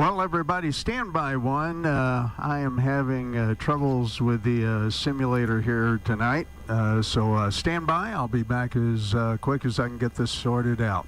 Well, everybody, stand by one. I am having troubles with the simulator here tonight, so stand by. I'll be back as quick as I can get this sorted out.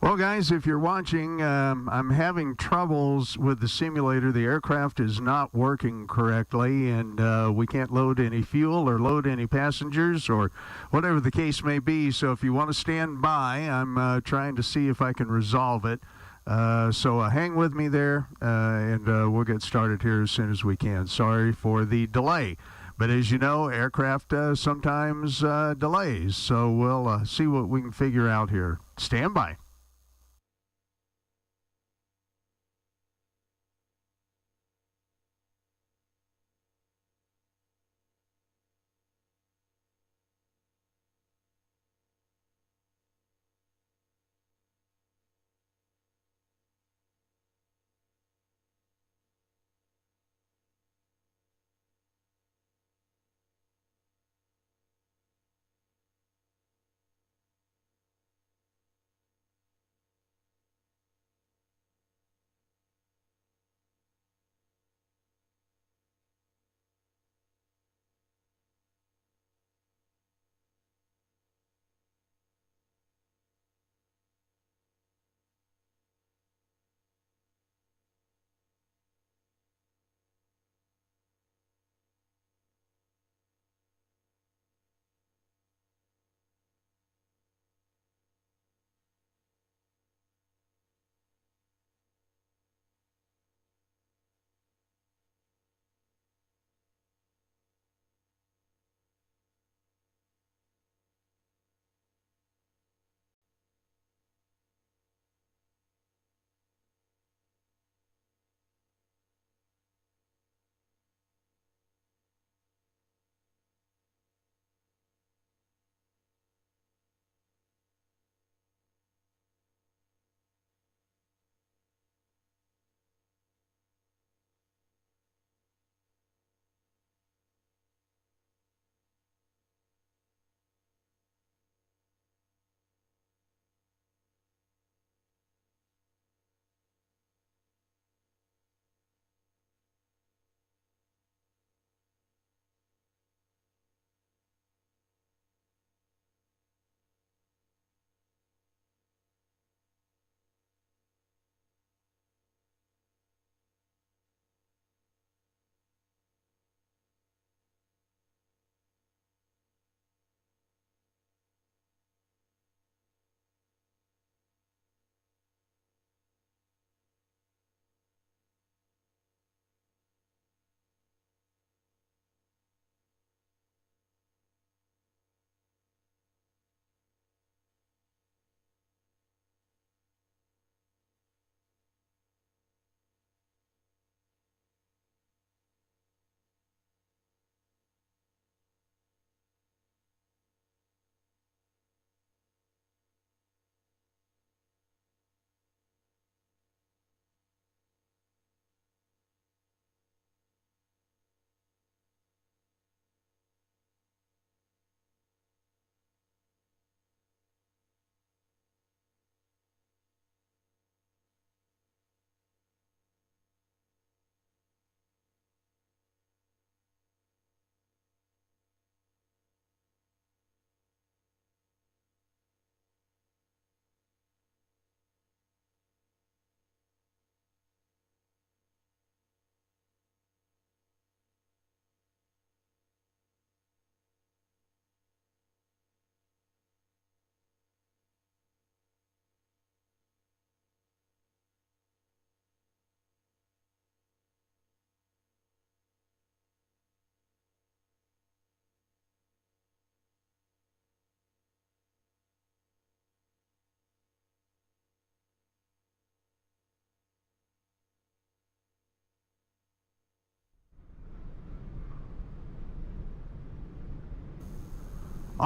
Well, guys, if you're watching, I'm having troubles with the simulator. The aircraft is not working correctly, and we can't load any fuel or load any passengers or whatever the case may be. So if you want to stand by, I'm trying to see if I can resolve it. So hang with me there, and we'll get started here as soon as we can. Sorry for the delay. But as you know, aircraft sometimes delays. So we'll see what we can figure out here. Stand by.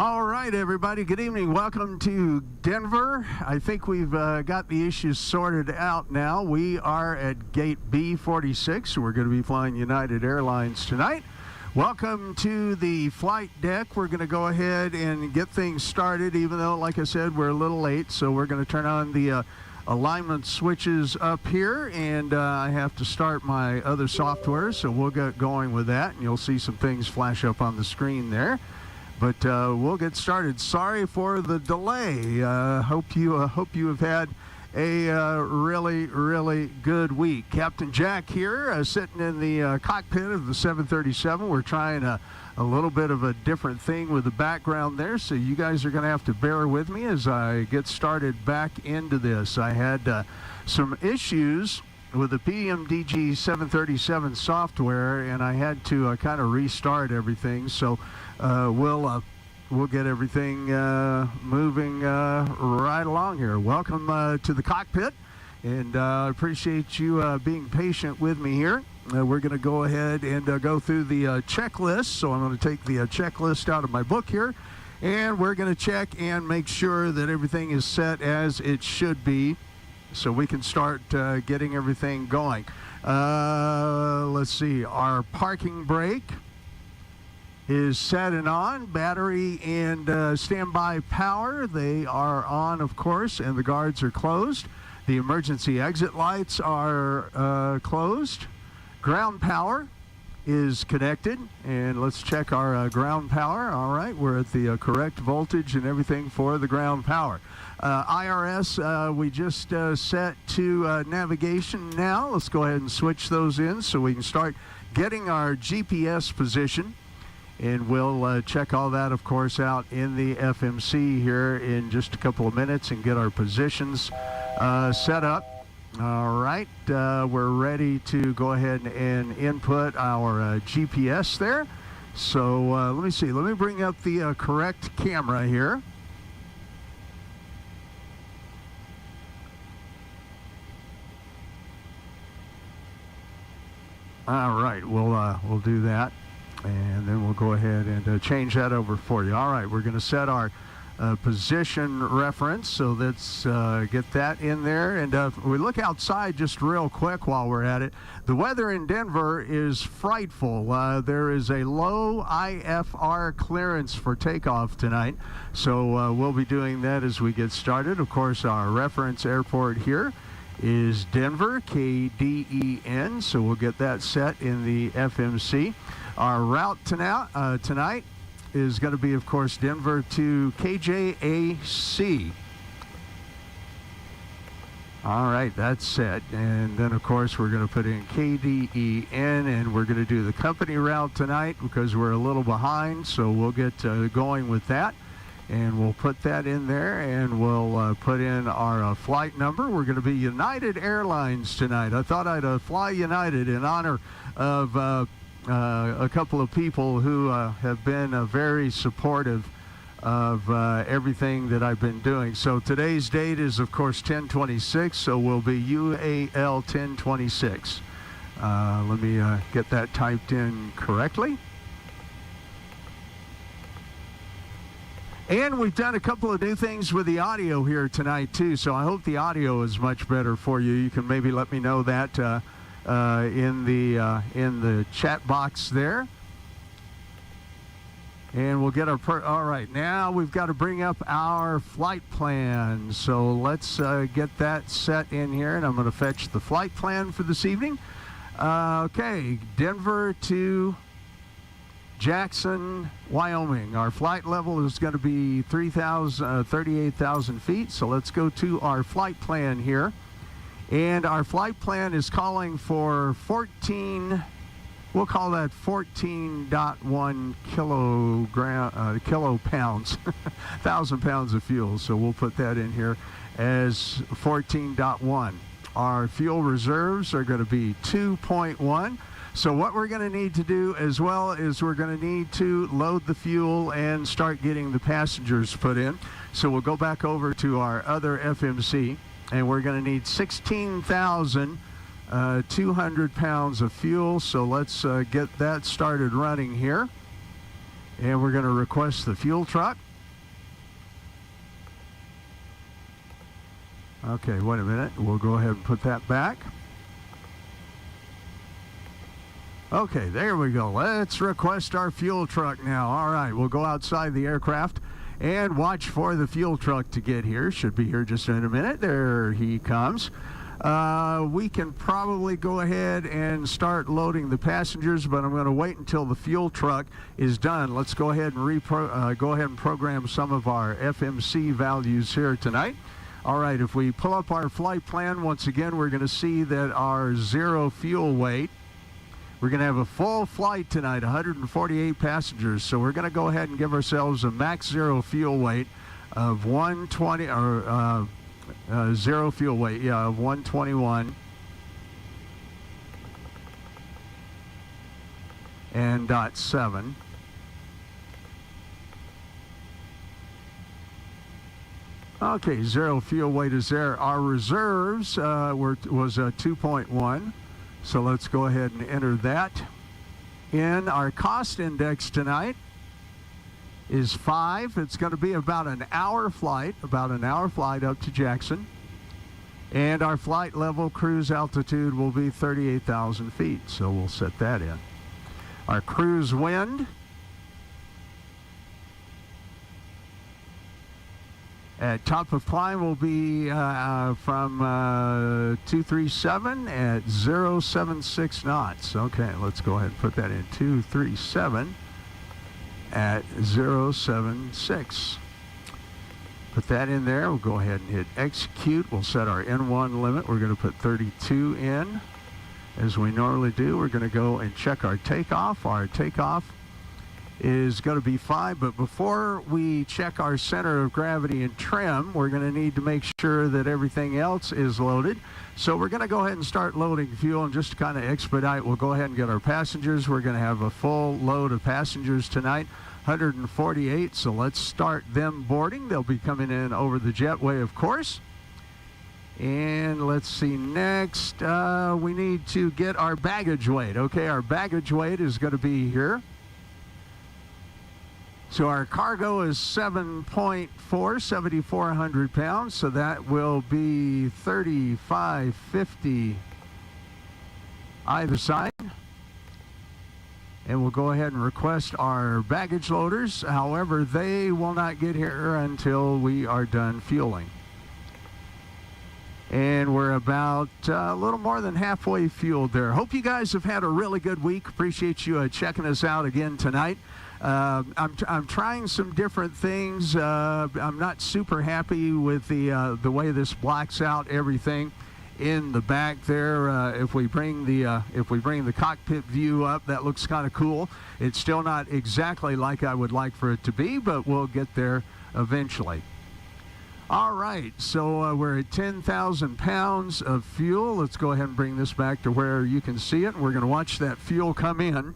All right, everybody. Good evening. Welcome to Denver. I think we've got the issues sorted out now. We are at gate B46. We're going to be flying United Airlines tonight. Welcome to the flight deck. We're going to go ahead and get things started, even though, like I said, we're a little late. So we're going to turn on the alignment switches up here, and I have to start my other software, so we'll get going with that, and you'll see some things flash up on the screen there. But we'll get started. Sorry for the delay. Hope you have had a really good week. Captain Jack here, sitting in the cockpit of the 737. We're trying a little bit of a different thing with the background there, so you guys are going to have to bear with me as I get started back into this. I had some issues with the PMDG 737 software, and I had to kind of restart everything. So we'll get everything moving right along here. Welcome to the cockpit, and I appreciate you being patient with me here. We're going to go ahead and go through the checklist. So I'm going to take the checklist out of my book here, and we're going to check and make sure that everything is set as it should be, so we can start getting everything going. Let's see. Our parking brake is set and on. Battery and standby power, they are on, of course, and the guards are closed. The emergency exit lights are closed. Ground power is connected, and let's check our ground power. All right, we're at the correct voltage and everything for the ground power. IRS, we just set to navigation now. Let's go ahead and switch those in so we can start getting our GPS position. And we'll check all that, of course, out in the FMC here in just a couple of minutes and get our positions set up. All right, we're ready to go ahead and input our GPS there. So let me see. Let me bring up the correct camera here. All right, we'll do that. And then we'll go ahead and change that over for you. All right, we're going to set our position reference, so let's get that in there. And we look outside just real quick while we're at it. The weather in Denver is frightful. There is a low IFR clearance for takeoff tonight, so we'll be doing that as we get started. Of course, our reference airport here is Denver, KDEN, so we'll get that set in the FMC. Our route tonight is going to be, of course, Denver to KJAC. All right, that's set. And then, of course, we're going to put in KDEN, and we're going to do the company route tonight because we're a little behind, so we'll get going with that. And we'll put that in there, and we'll put in our flight number. We're going to be United Airlines tonight. I thought I'd fly United in honor of a couple of people who have been very supportive of everything that I've been doing. So today's date is, of course, 10/26, so we'll be UAL 10/26. Let me get that typed in correctly. And we've done a couple of new things with the audio here tonight, too, so I hope the audio is much better for you. You can maybe let me know that in the chat box there. And we'll get our all right, now we've got to bring up our flight plan. So let's get that set in here, and I'm going to fetch the flight plan for this evening. Okay, Denver to Jackson, Wyoming. Our flight level is going to be 38,000 feet. So let's go to our flight plan here. And our flight plan is calling for 14, we'll call that 14.1 kilopounds, 1,000 pounds of fuel. So we'll put that in here as 14.1. Our fuel reserves are going to be 2.1. So what we're going to need to do as well is we're going to need to load the fuel and start getting the passengers put in. So we'll go back over to our other FMC, and we're going to need 16,200 pounds of fuel. So let's get that started running here. And we're going to request the fuel truck. Okay, wait a minute. We'll go ahead and put that back. Okay, there we go. Let's request our fuel truck now. All right, we'll go outside the aircraft and watch for the fuel truck to get here. Should be here just in a minute. There he comes. We can probably go ahead and start loading the passengers, but I'm going to wait until the fuel truck is done. Let's go ahead and program some of our FMC values here tonight. All right, if we pull up our flight plan, once again, we're going to see that our zero fuel weight, we're going to have a full flight tonight, 148 passengers. So we're going to go ahead and give ourselves a max zero fuel weight of 120, or zero fuel weight, yeah, of 121. And .7. Okay, zero fuel weight is there. Our reserves was 2.1. So let's go ahead and enter that in. Our cost index tonight is 5. It's going to be about an hour flight up to Jackson. And our flight level cruise altitude will be 38,000 feet. So we'll set that in. Our cruise wind at top of climb will be from 237 at 076 knots. Okay, let's go ahead and put that in. 237 at 076. Put that in there. We'll go ahead and hit execute. We'll set our N1 limit. We're going to put 32 in, as we normally do. We're going to go and check our takeoff. Our takeoff is going to be 5, but before we check our center of gravity and trim, we're going to need to make sure that everything else is loaded. So we're going to go ahead and start loading fuel, and just to kind of expedite, we'll go ahead and get our passengers. We're going to have a full load of passengers tonight, 148, so let's start them boarding. They'll be coming in over the jetway, of course. And let's see, next we need to get our baggage weight. Okay, our baggage weight is going to be here. So our cargo is 7.4 pounds, so that will be 3,550 either side. And we'll go ahead and request our baggage loaders. However, they will not get here until we are done fueling. And we're about a little more than halfway fueled there. Hope you guys have had a really good week. Appreciate you checking us out again tonight. I'm trying some different things. I'm not super happy with the way this blacks out everything in the back there. If we bring the cockpit view up, that looks kind of cool. It's still not exactly like I would like for it to be, but we'll get there eventually. All right, so we're at 10,000 pounds of fuel. Let's go ahead and bring this back to where you can see it. We're going to watch that fuel come in.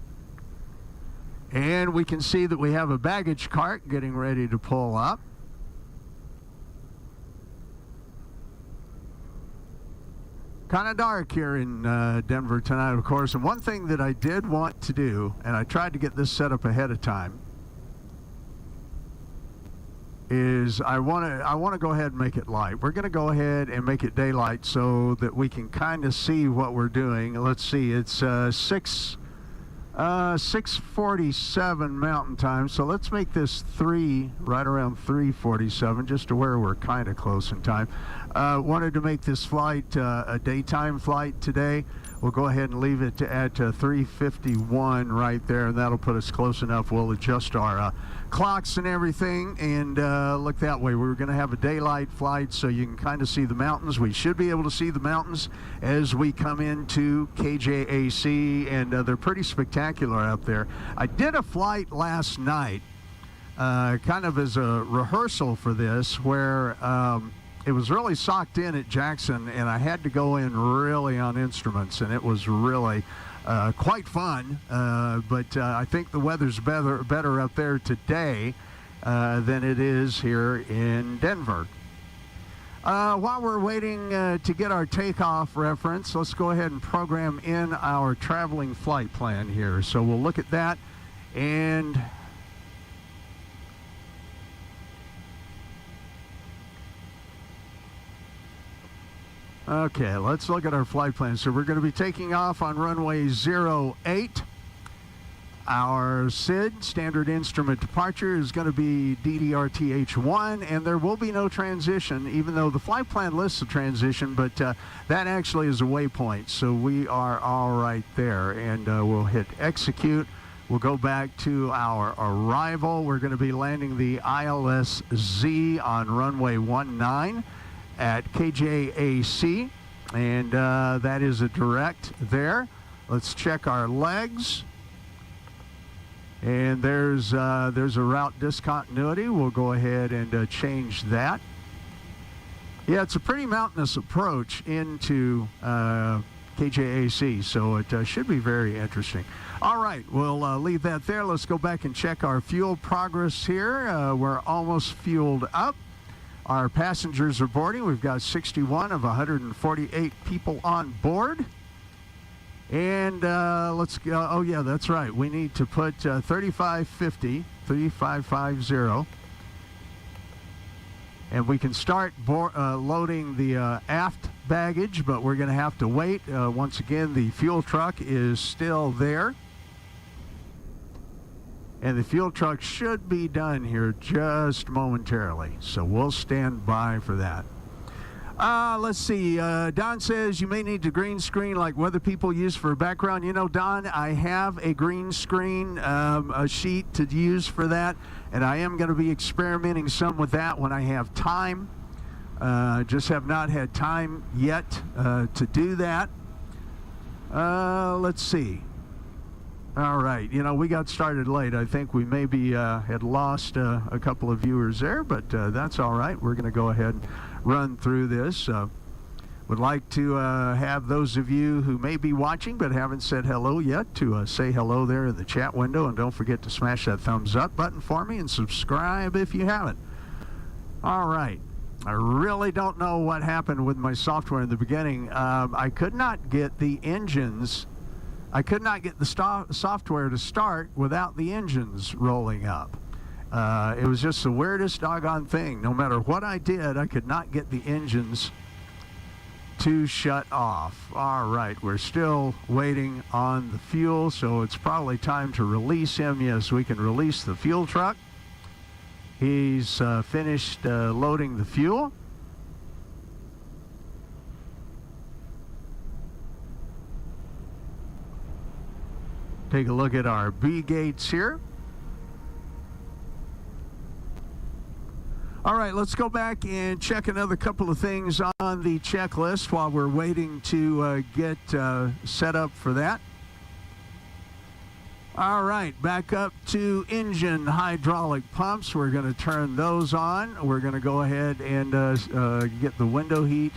And we can see that we have a baggage cart getting ready to pull up. Kind of dark here in Denver tonight, of course. And one thing that I did want to do, and I tried to get this set up ahead of time, is I want to go ahead and make it light. We're going to go ahead and make it daylight so that we can kind of see what we're doing. Let's see, it's 6:47 Mountain Time, so let's make this right around 3:47, just to where we're kind of close in time. Wanted to make this flight a daytime flight today. We'll go ahead and leave it at 3:51 right there, and that'll put us close enough. We'll adjust our clocks and everything, and look that way. We're going to have a daylight flight so you can kind of see the mountains. We should be able to see the mountains as we come into KJAC, and they're pretty spectacular up there. I did a flight last night, kind of as a rehearsal for this, where it was really socked in at Jackson, and I had to go in really on instruments, and it was really quite fun. But I think the weather's better up there today than it is here in Denver. While we're waiting to get our takeoff reference, let's go ahead and program in our traveling flight plan here. So we'll look at that, and Okay, let's look at our flight plan. So we're going to be taking off on runway 08. Our SID, Standard Instrument Departure, is going to be DDRTH1, and there will be no transition, even though the flight plan lists a transition, but that actually is a waypoint, so we are all right there, and we'll hit execute. We'll go back to our arrival. We're going to be landing the ILS-Z on runway 19 at KJAC, and that is a direct there. Let's check our legs. And there's a route discontinuity. We'll go ahead and change that. Yeah, it's a pretty mountainous approach into KJAC, so it should be very interesting. All right, we'll leave that there. Let's go back and check our fuel progress here. We're almost fueled up. Our passengers are boarding. We've got 61 of 148 people on board. And let's go. Oh, yeah, that's right. We need to put 3550. And we can start loading the aft baggage, but we're going to have to wait. Once again, the fuel truck is still there. And the fuel truck should be done here just momentarily. So we'll stand by for that. Let's see. Don says you may need to green screen like weather people use for a background. You know, Don, I have a green screen a sheet to use for that, and I am going to be experimenting some with that when I have time. Just have not had time yet to do that. Let's see. All right. You know, we got started late. I think we maybe had lost a couple of viewers there, but that's all right. We're going to go ahead and run through this. Would like to have those of you who may be watching but haven't said hello yet to say hello there in the chat window, and don't forget to smash that thumbs up button for me and subscribe if you haven't. All right. I really don't know what happened with my software in the beginning. I could not get the engines. I could not get the software to start without the engines rolling up. It was just the weirdest doggone thing. No matter what I did, I could not get the engines to shut off. All right, we're still waiting on the fuel, so it's probably time to release him. Yes, we can release the fuel truck. He's finished loading the fuel. Take a look at our B gates here. All right, let's go back and check another couple of things on the checklist while we're waiting to get set up for that. All right, back up to engine hydraulic pumps. We're going to turn those on. We're going to go ahead and get the window heat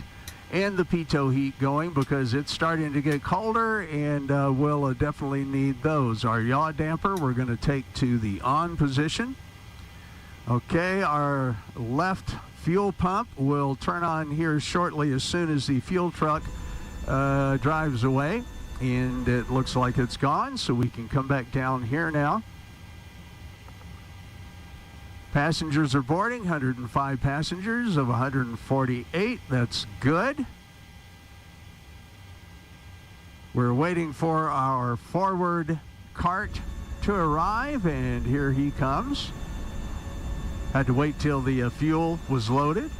and the pitot heat going because it's starting to get colder, and we'll definitely need those. Our yaw damper we're going to take to the on position. Okay, our left fuel pump will turn on here shortly as soon as the fuel truck drives away, and it looks like it's gone, so we can come back down here now. Passengers are boarding, 105 passengers of 148. That's good. We're waiting for our forward cart to arrive, and here he comes. Had to wait till the fuel was loaded.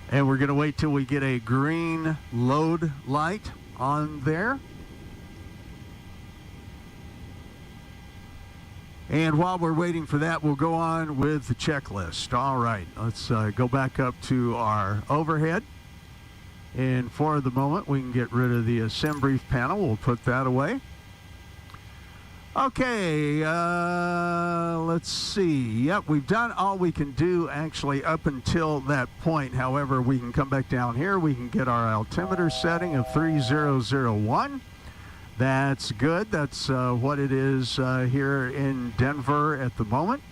And we're going to wait till we get a green load light on there. And while we're waiting for that, we'll go on with the checklist. All right, let's go back up to our overhead. And for the moment, we can get rid of the SimBrief panel. We'll put that away. Okay, let's see. Yep, we've done all we can do actually up until that point. However, we can come back down here. We can get our altimeter setting of 3001. That's good. That's what it is here in Denver at the moment.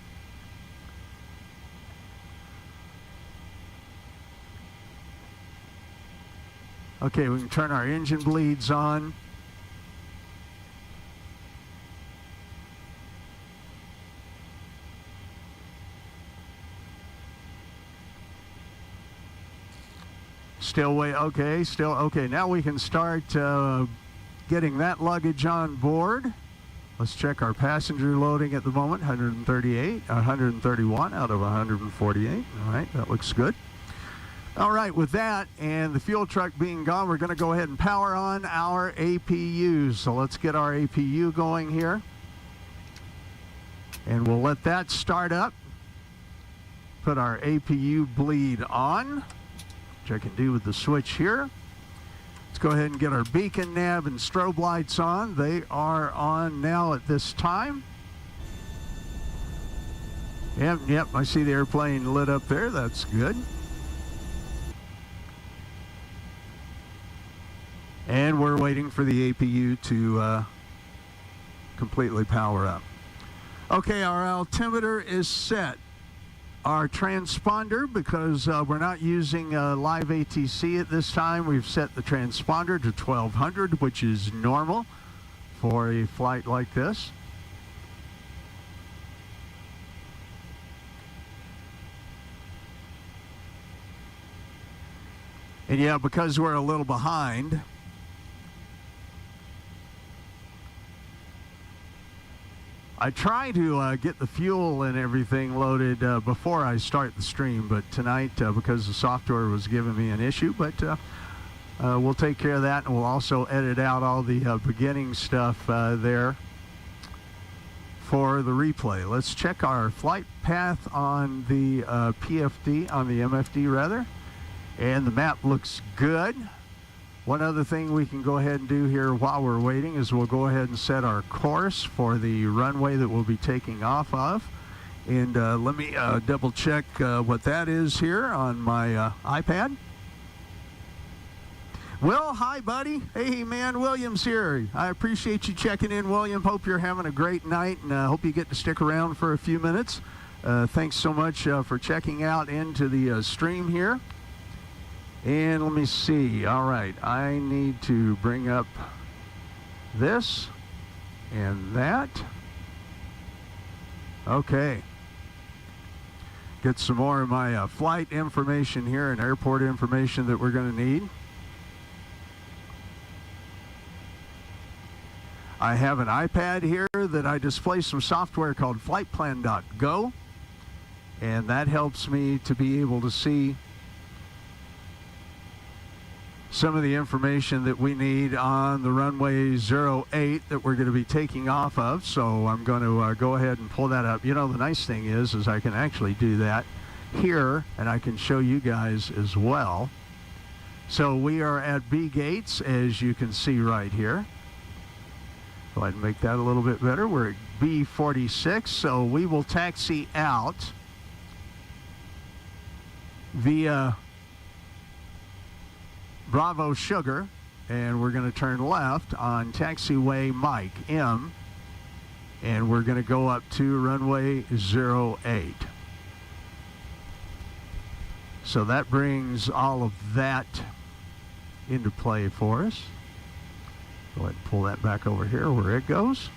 Okay, we can turn our engine bleeds on. Still wait. Okay, still okay. Now we can start getting that luggage on board. Let's check our passenger loading at the moment. 131 out of 148. All right, that looks good. All right, with that and the fuel truck being gone, we're going to go ahead and power on our APUs. So let's get our APU going here. And we'll let that start up. Put our APU bleed on, which I can do with the switch here. Let's go ahead and get our beacon, nav, and strobe lights on. They are on now at this time. Yep, I see the airplane lit up there. That's good. And we're waiting for the APU to completely power up. Okay, our altimeter is set. Our transponder, because we're not using live ATC at this time, we've set the transponder to 1200, which is normal for a flight like this. And yeah, because we're a little behind, I try to get the fuel and everything loaded before I start the stream, but tonight, because the software was giving me an issue, but we'll take care of that, and we'll also edit out all the beginning stuff there for the replay. Let's check our flight path on the PFD, on the MFD rather, and the map looks good. One other thing we can go ahead and do here while we're waiting is we'll go ahead and set our course for the runway that we'll be taking off of. And let me double check what that is here on my iPad. Well, hi, buddy. Hey, man, William's here. I appreciate you checking in, William. Hope you're having a great night, and hope you get to stick around for a few minutes. Thanks so much for checking out into the stream here. And let me see. All right, I need to bring up this and that. Okay. Get some more of my flight information here and airport information that we're going to need. I have an iPad here that I display some software called flightplan.go, and that helps me to be able to see some of the information that we need on the runway 08 that we're going to be taking off of. So I'm going to go ahead and pull that up. You know, the nice thing is I can actually do that here, and I can show you guys as well. So we are at B gates, as you can see right here. Go ahead and make that a little bit better. We're at B46, so we will taxi out via Bravo Sugar, and we're going to turn left on taxiway Mike M, and we're going to go up to runway 08. So that brings all of that into play for us. Go ahead and pull that back over here where it goes.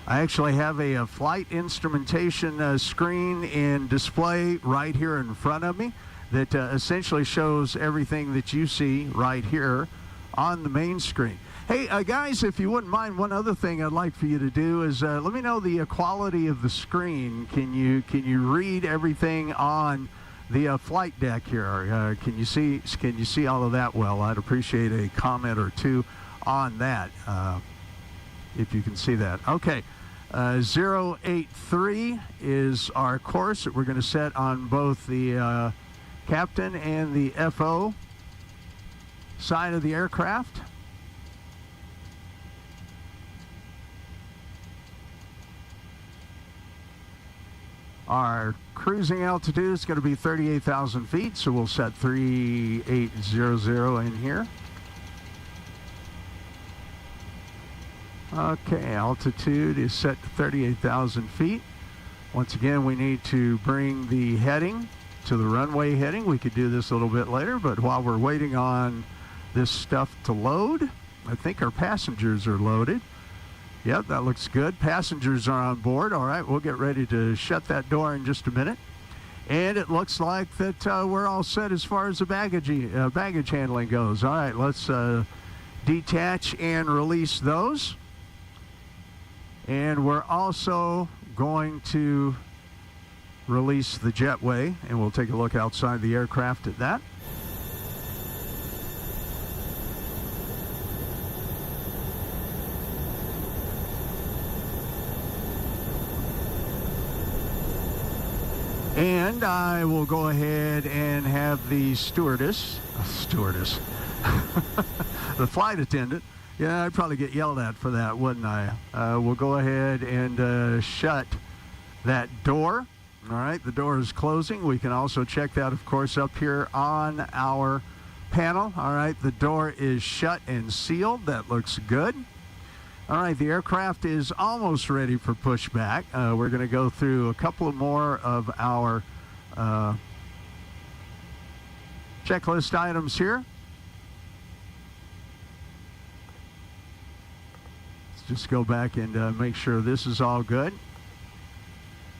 I actually have a flight instrumentation screen and display right here in front of me that essentially shows everything that you see right here on the main screen. Hey, guys, if you wouldn't mind, one other thing I'd like for you to do is let me know the quality of the screen. Can you read everything on the flight deck here? Can you see all of that well? I'd appreciate a comment or two on that, if you can see that. Okay, 083 is our course that we're going to set on both the captain and the FO side of the aircraft. Our cruising altitude is going to be 38,000 feet, so we'll set 3800 in here. Okay, altitude is set to 38,000 feet. Once again, we need to bring the heading to the runway heading. We could do this a little bit later, but while we're waiting on this stuff to load, I think our passengers are loaded. Yep, that looks good. Passengers are on board. All right, we'll get ready to shut that door in just a minute. And it looks like that we're all set as far as the baggage handling goes. All right, let's detach and release those. And we're also going to release the jetway, and we'll take a look outside the aircraft at that. And I will go ahead and have the stewardess, the flight attendant. Yeah, I'd probably get yelled at for that, wouldn't I? We'll go ahead and shut that door. All right, the door is closing. We can also check that, of course, up here on our panel. All right, the door is shut and sealed. That looks good. All right, the aircraft is almost ready for pushback. We're going to go through a couple of more of our checklist items here. Let's just go back and make sure this is all good.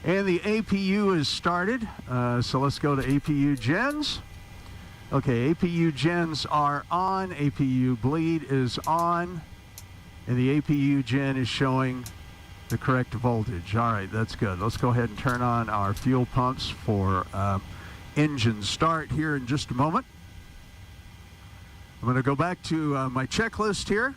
And the APU is started, so let's go to APU gens. Okay, APU gens are on, APU bleed is on. And the APU gen is showing the correct voltage. All right, that's good. Let's go ahead and turn on our fuel pumps for engine start here in just a moment. I'm going to go back to my checklist here.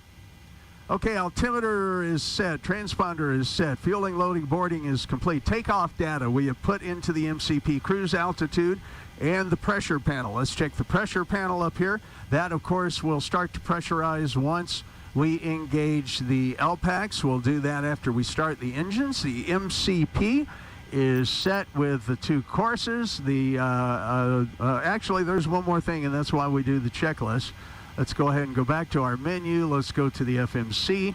Okay, altimeter is set, transponder is set, fueling, loading, boarding is complete. Takeoff data we have put into the MCP cruise altitude and the pressure panel. Let's check the pressure panel up here. That, of course, will start to pressurize once we engage the LPACs. We'll do that after we start the engines. The MCP is set with the two courses. Actually, there's one more thing, and that's why we do the checklist. Let's go ahead and go back to our menu. Let's go to the FMC.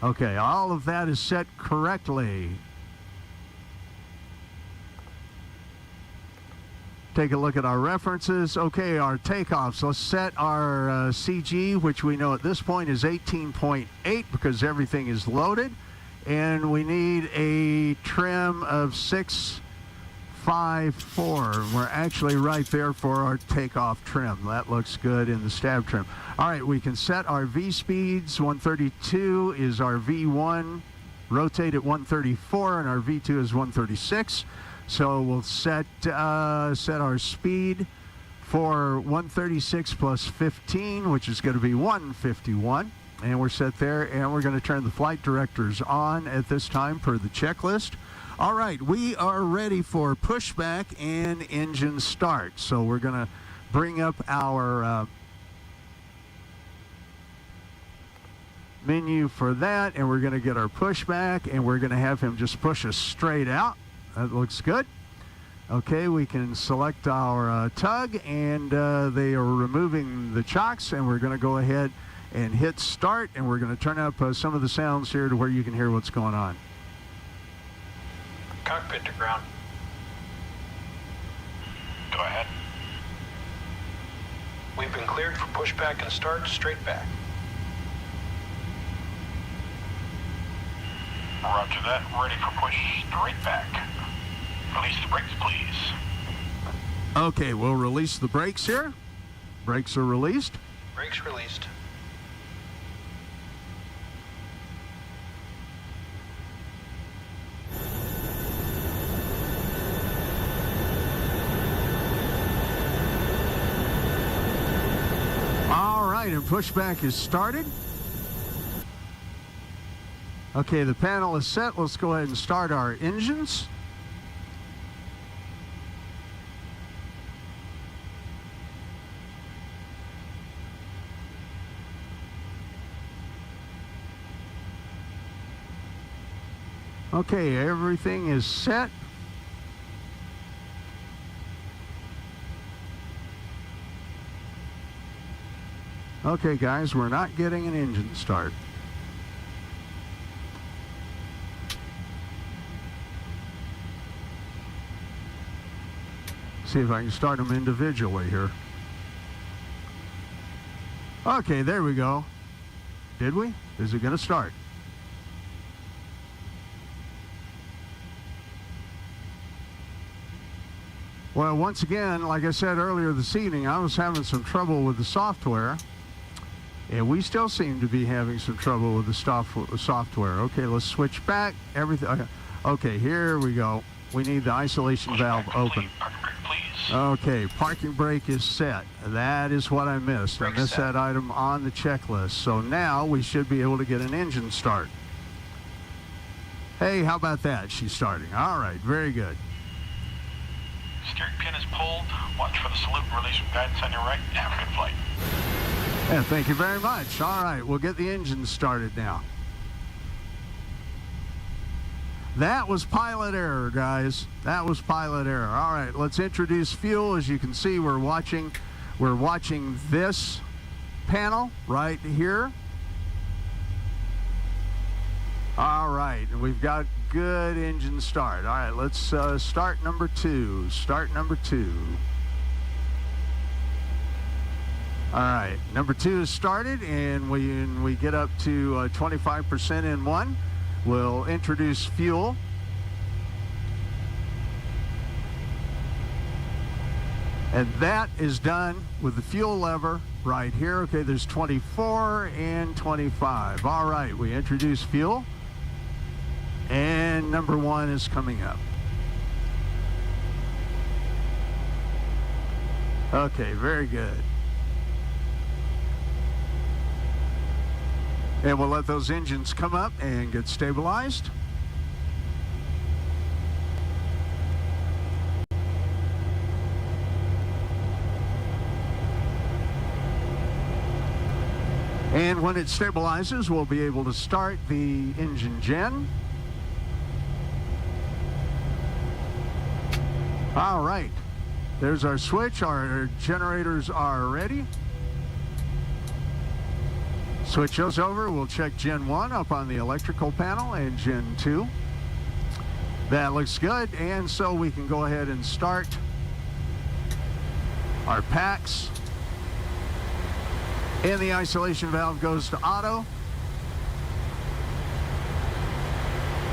Okay, all of that is set correctly. Take a look at our references. Okay, our takeoffs. Let's set our CG, which we know at this point is 18.8 because everything is loaded. And we need a trim of 654. We're actually right there for our takeoff trim. That looks good in the stab trim. All right, we can set our V speeds. 132 is our V1. Rotate at 134, and our V2 is 136. So we'll set our speed for 136 plus 15, which is going to be 151. And we're set there, and we're going to turn the flight directors on at this time per the checklist. All right, we are ready for pushback and engine start. So we're going to bring up our menu for that, and we're going to get our pushback, and we're going to have him just push us straight out. That looks good. Okay, we can select our tug, and they are removing the chocks, and we're going to go ahead and hit start, and we're going to turn up some of the sounds here to where you can hear what's going on. Cockpit to ground. Go ahead. We've been cleared for pushback and start straight back. Roger that. Ready for push straight back. Release the brakes, please. Okay, we'll release the brakes here. Brakes are released. Brakes released. All right, and pushback is started. Okay, the panel is set. Let's go ahead and start our engines. Okay, everything is set. Okay, guys, we're not getting an engine start. See if I can start them individually here. Okay, there we go. Did we? Is it going to start? Well, once again, like I said earlier this evening, I was having some trouble with the software, and we still seem to be having some trouble with the software. Okay, let's switch back. Everything. Okay, here we go. We need the isolation valve open. Okay, parking brake is set. That is what I missed. I missed that item on the checklist. So now we should be able to get an engine start. Hey, how about that? She's starting. All right, very good. Steering pin is pulled. Watch for the salute and release with guidance on your right. Have a good flight. Yeah, thank you very much. All right, we'll get the engine started now. That was pilot error, guys. That was pilot error. All right, let's introduce fuel. As you can see, we're watching this panel right here. All right, and we've got good engine start. All right, let's start number 2. Start number 2. All right, number 2 is started, and when we get up to 25% in 1, we'll introduce fuel. And that is done with the fuel lever right here. Okay, there's 24 and 25. All right, we introduce fuel. And number 1 is coming up. Okay, very good. And we'll let those engines come up and get stabilized. And when it stabilizes, we'll be able to start the engine gen. All right, there's our switch. Our generators are ready. Switch those over. We'll check Gen 1 up on the electrical panel and Gen 2. That looks good, and so we can go ahead and start our packs. And the isolation valve goes to auto.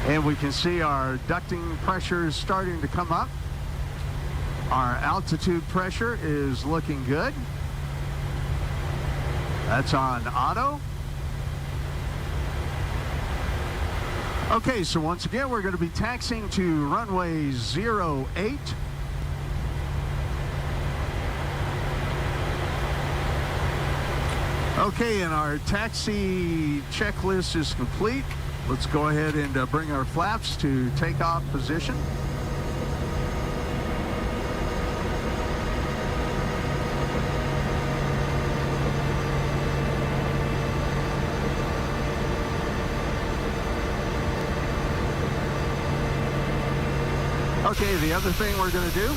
And we can see our ducting pressure is starting to come up. Our altitude pressure is looking good. That's on auto. Okay, so once again, we're going to be taxiing to runway 08. Okay, and our taxi checklist is complete. Let's go ahead and bring our flaps to takeoff position. Okay, the other thing we're going to do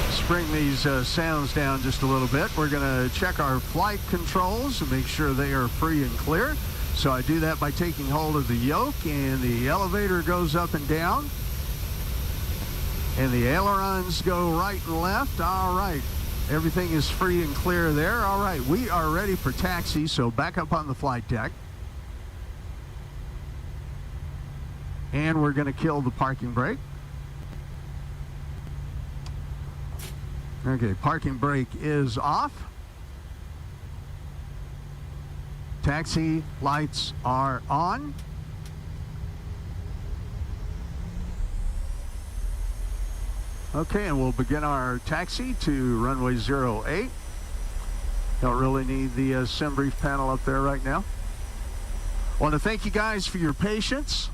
is bring these sounds down just a little bit. We're going to check our flight controls and make sure they are free and clear. So I do that by taking hold of the yoke, and the elevator goes up and down. And the ailerons go right and left. All right, everything is free and clear there. All right, we are ready for taxi, so back up on the flight deck. And we're going to kill the parking brake. Okay, parking brake is off. Taxi lights are on. Okay, and we'll begin our taxi to runway 08. Don't really need the sim brief panel up there right now. I want to thank you guys for your patience.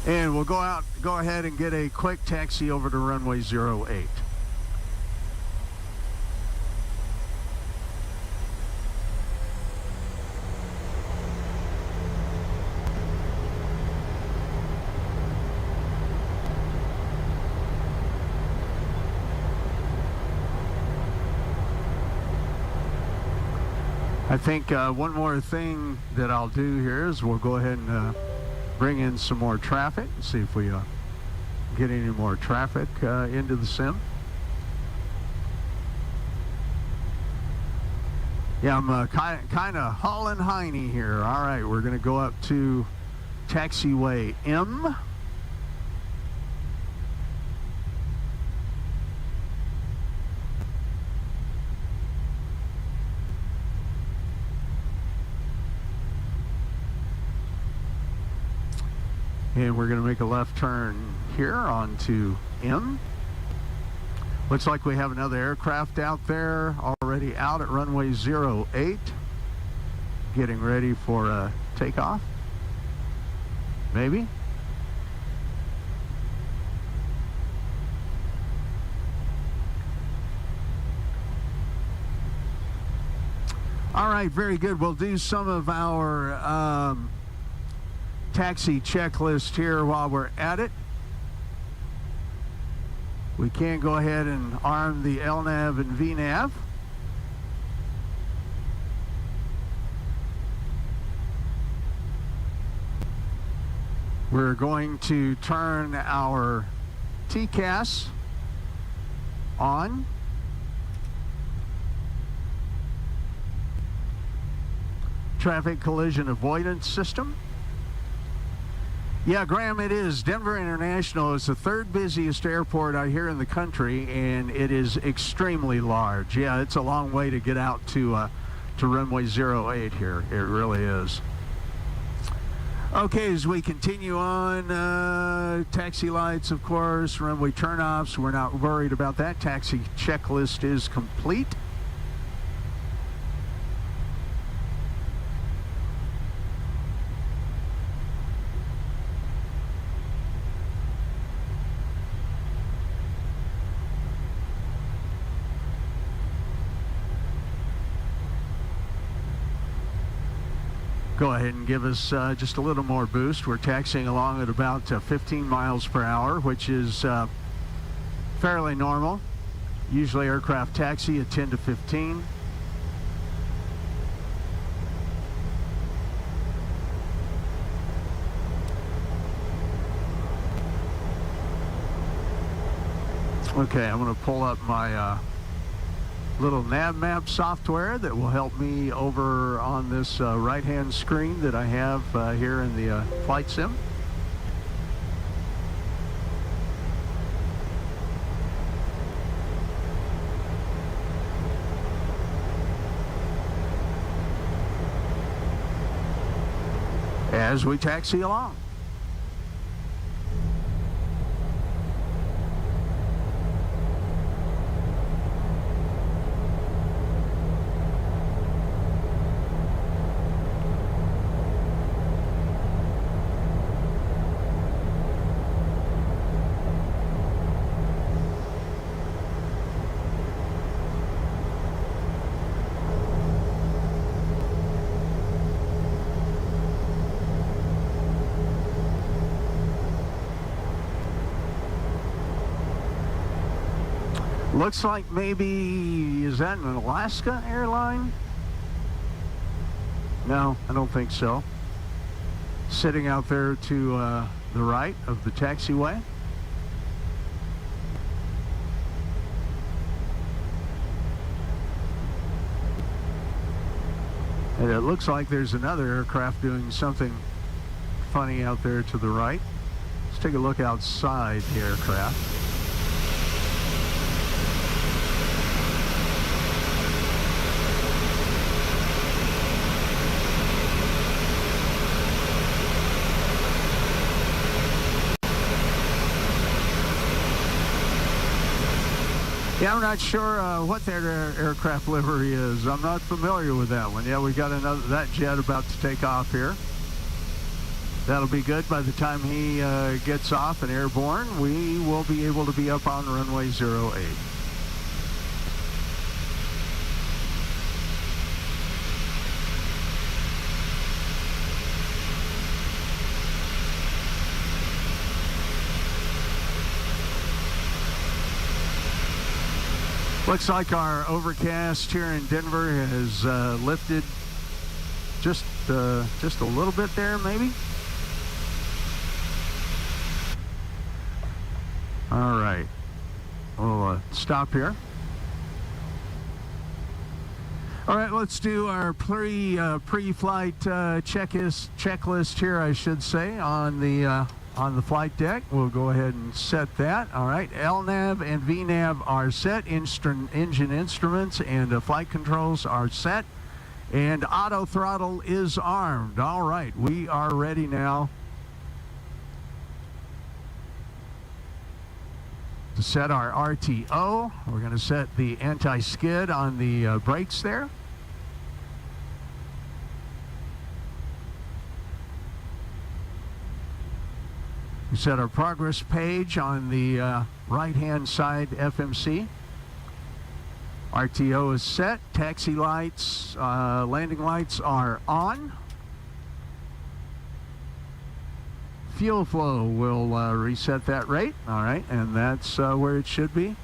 And we'll go ahead and get a quick taxi over to runway 08. I think one more thing that I'll do here is we'll go ahead and bring in some more traffic, see if we get any more traffic into the sim. Yeah, I'm kind of hauling hiney here. All right, we're going to go up to taxiway M. And we're going to make a left turn here onto M. Looks like we have another aircraft out there already out at runway 08, getting ready for a takeoff. Maybe. All right, very good. We'll do some of our taxi checklist here while we're at it. We can go ahead and arm the LNAV and VNAV. We're going to turn our TCAS on. Traffic collision avoidance system. Yeah, Graham, it is. Denver International is the third busiest airport out here in the country, and it is extremely large. Yeah, it's a long way to get out to runway 08 here. It really is. Okay, as we continue on, taxi lights, of course, runway turnoffs. We're not worried about that. Taxi checklist is complete. Go ahead and give us just a little more boost. We're taxiing along at about 15 miles per hour, which is fairly normal. Usually aircraft taxi at 10 to 15. Okay, I'm going to pull up my little nav map software that will help me over on this right hand screen that I have here in the flight sim. As we taxi along. Looks like maybe, is that an Alaska airline? No, I don't think so. Sitting out there to the right of the taxiway. And it looks like there's another aircraft doing something funny out there to the right. Let's take a look outside the aircraft. Yeah, I'm not sure what that aircraft livery is. I'm not familiar with that one. Yeah, we got that jet about to take off here. That'll be good. By the time he gets off and airborne, we will be able to be up on runway 08. Looks like our overcast here in Denver has lifted just a little bit there, maybe. All right, we'll stop here. All right, let's do our pre-flight checklist here, I should say, on the flight deck. We'll go ahead and set that. All right, LNAV and VNAV are set. Engine instruments and flight controls are set. And auto throttle is armed. All right, we are ready now to set our RTO. We're going to set the anti-skid on the brakes there. We set our progress page on the right-hand side FMC. RTO is set. Taxi lights, landing lights are on. Fuel flow will reset that rate. All right, and that's where it should be.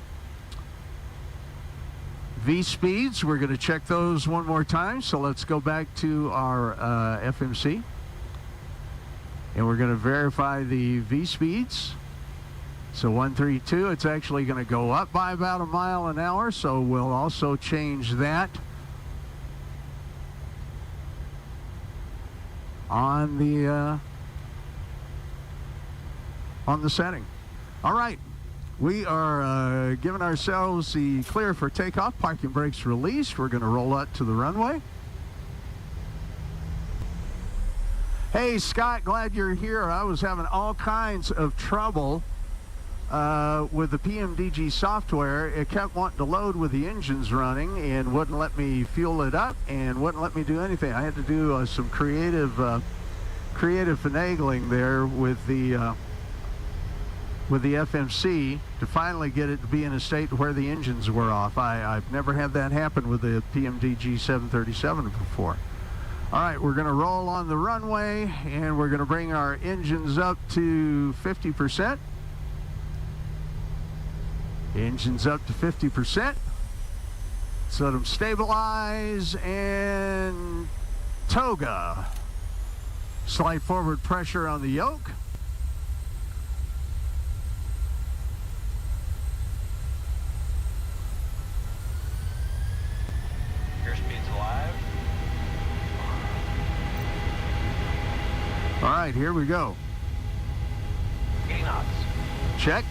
V speeds, we're going to check those one more time. So let's go back to our FMC. And we're going to verify the V speeds. So 132, it's actually going to go up by about a mile an hour. So we'll also change that on the setting. All right, we are giving ourselves the clear for takeoff. Parking brakes released. We're going to roll out to the runway. Hey, Scott, glad you're here. I was having all kinds of trouble with the PMDG software. It kept wanting to load with the engines running and wouldn't let me fuel it up and wouldn't let me do anything. I had to do some creative finagling there with the FMC to finally get it to be in a state where the engines were off. I've never had that happen with the PMDG 737 before. All right, we're going to roll on the runway, and we're going to bring our engines up to 50%. Engines up to 50%. So let them stabilize, and toga. Slight forward pressure on the yoke. All right, here we go. 80 knots. Check.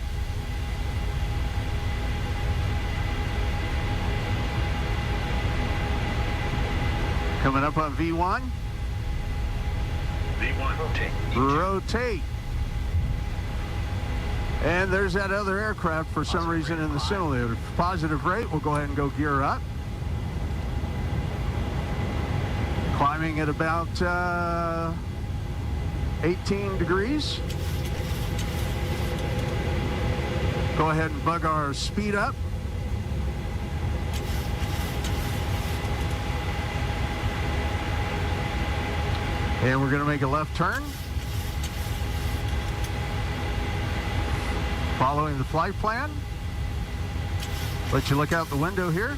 Coming up on V1. V1, rotate. Rotate. And there's that other aircraft for some reason in the simulator. Positive rate, we'll go ahead and go gear up. Climbing at about 18 degrees. Go ahead and bug our speed up. And we're going to make a left turn. Following the flight plan. Let you look out the window here.